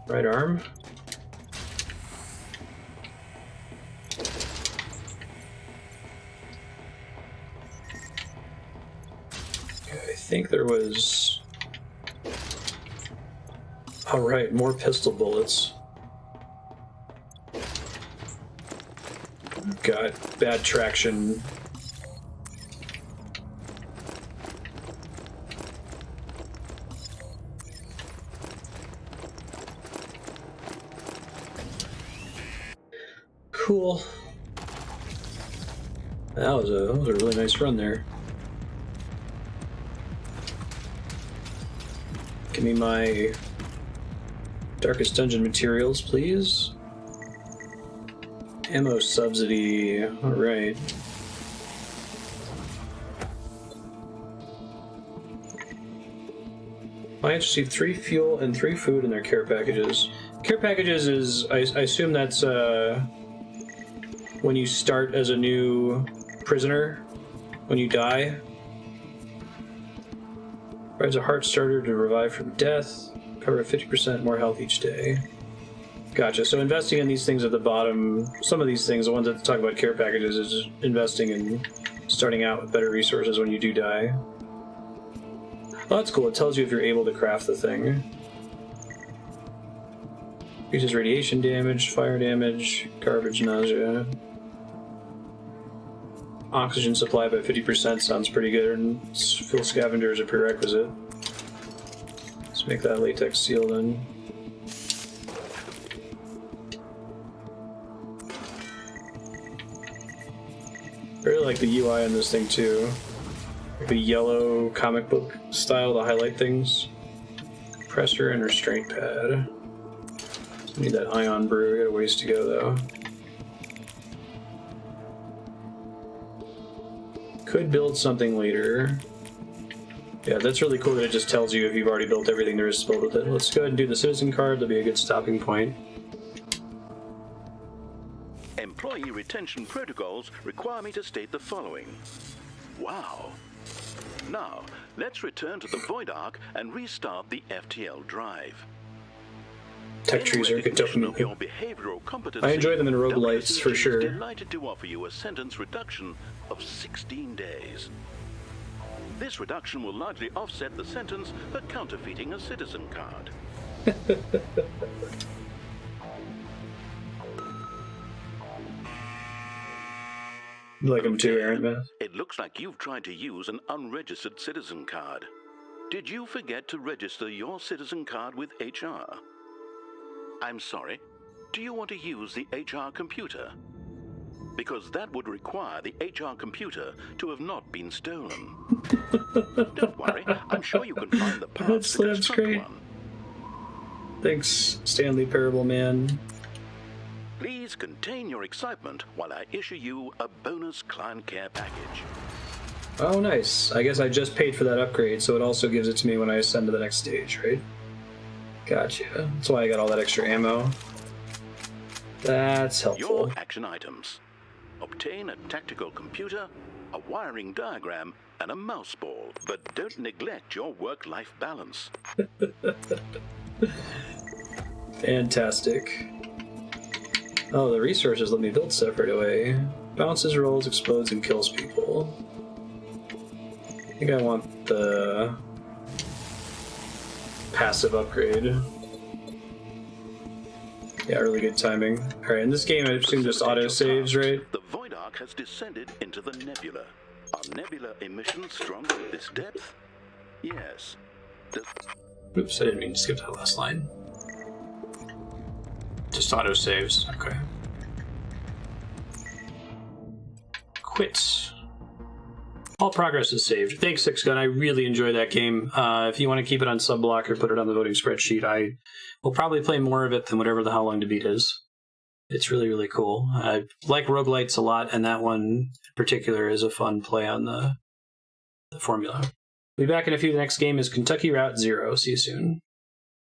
Right arm. Okay, I think there was... Alright, more pistol bullets. got bad traction. Cool. That was a really nice run there. Give me my Darkest Dungeon materials, please. Ammo subsidy. Alright. Clients receive 3 fuel and 3 food in their care packages. Care packages is, I assume that's when you start as a new prisoner, when you die. Provides a heart starter to revive from death. Cover 50% more health each day. Gotcha. So investing in these things at the bottom, some of these things, the ones that talk about care packages, is investing in starting out with better resources when you do die. Well, that's cool. It tells you if you're able to craft the thing. Increases radiation damage, fire damage, garbage nausea. Oxygen supply by 50% sounds pretty good, and fuel scavenger is a prerequisite. Let's make that latex seal then. I really like the UI on this thing too. Like the yellow comic book style to highlight things. Compressor and restraint pad. Need that ion brew, we got a ways to go though. Could build something later. Yeah, that's really cool that it just tells you if you've already built everything there is to build with it. Let's go ahead and do the citizen card, that'll be a good stopping point. Employee retention protocols require me to state the following. Wow. Now, let's return to the Void Ark and restart the FTL drive. Tech trees are good dopamine. I enjoy them in roguelites for sure. Delighted to offer you a sentence reduction of 16 days. This reduction will largely offset the sentence for counterfeiting a citizen card. You like them too, Aaron, man. It looks like you've tried to use an unregistered citizen card. Did you forget to register your citizen card with HR? I'm sorry, do you want to use the HR computer? Because that would require the HR computer to have not been stolen. Don't worry, I'm sure you can find the parts to construct great. one. Thanks, Stanley Parable Man. Please contain your excitement while I issue you a bonus client care package. Oh, nice. I guess I just paid for that upgrade, so it also gives it to me when I ascend to the next stage, right? Gotcha. That's why I got all that extra ammo. That's helpful. Your action items. Obtain a tactical computer, a wiring diagram, and a mouse ball, but don't neglect your work-life balance. Fantastic. Oh, the resources let me build stuff right away. Bounces, rolls, explodes, and kills people. I think I want the passive upgrade. Yeah, really good timing. Alright, in this game I assume just auto-saves, right? The Void Ark has descended into the nebula. Are nebula emissions stronger at this depth? Yes. Oops, I didn't mean to skip that last line. Just auto-saves, okay. Quit. All progress is saved. Thanks, Six Gun. I really enjoy that game. If you want to keep it on Subblock or put it on the voting spreadsheet, I will probably play more of it than whatever the How Long to Beat is. It's really, really cool. I like roguelites a lot, and that one in particular is a fun play on the formula. We'll be back in a few. The next game is Kentucky Route Zero. See you soon.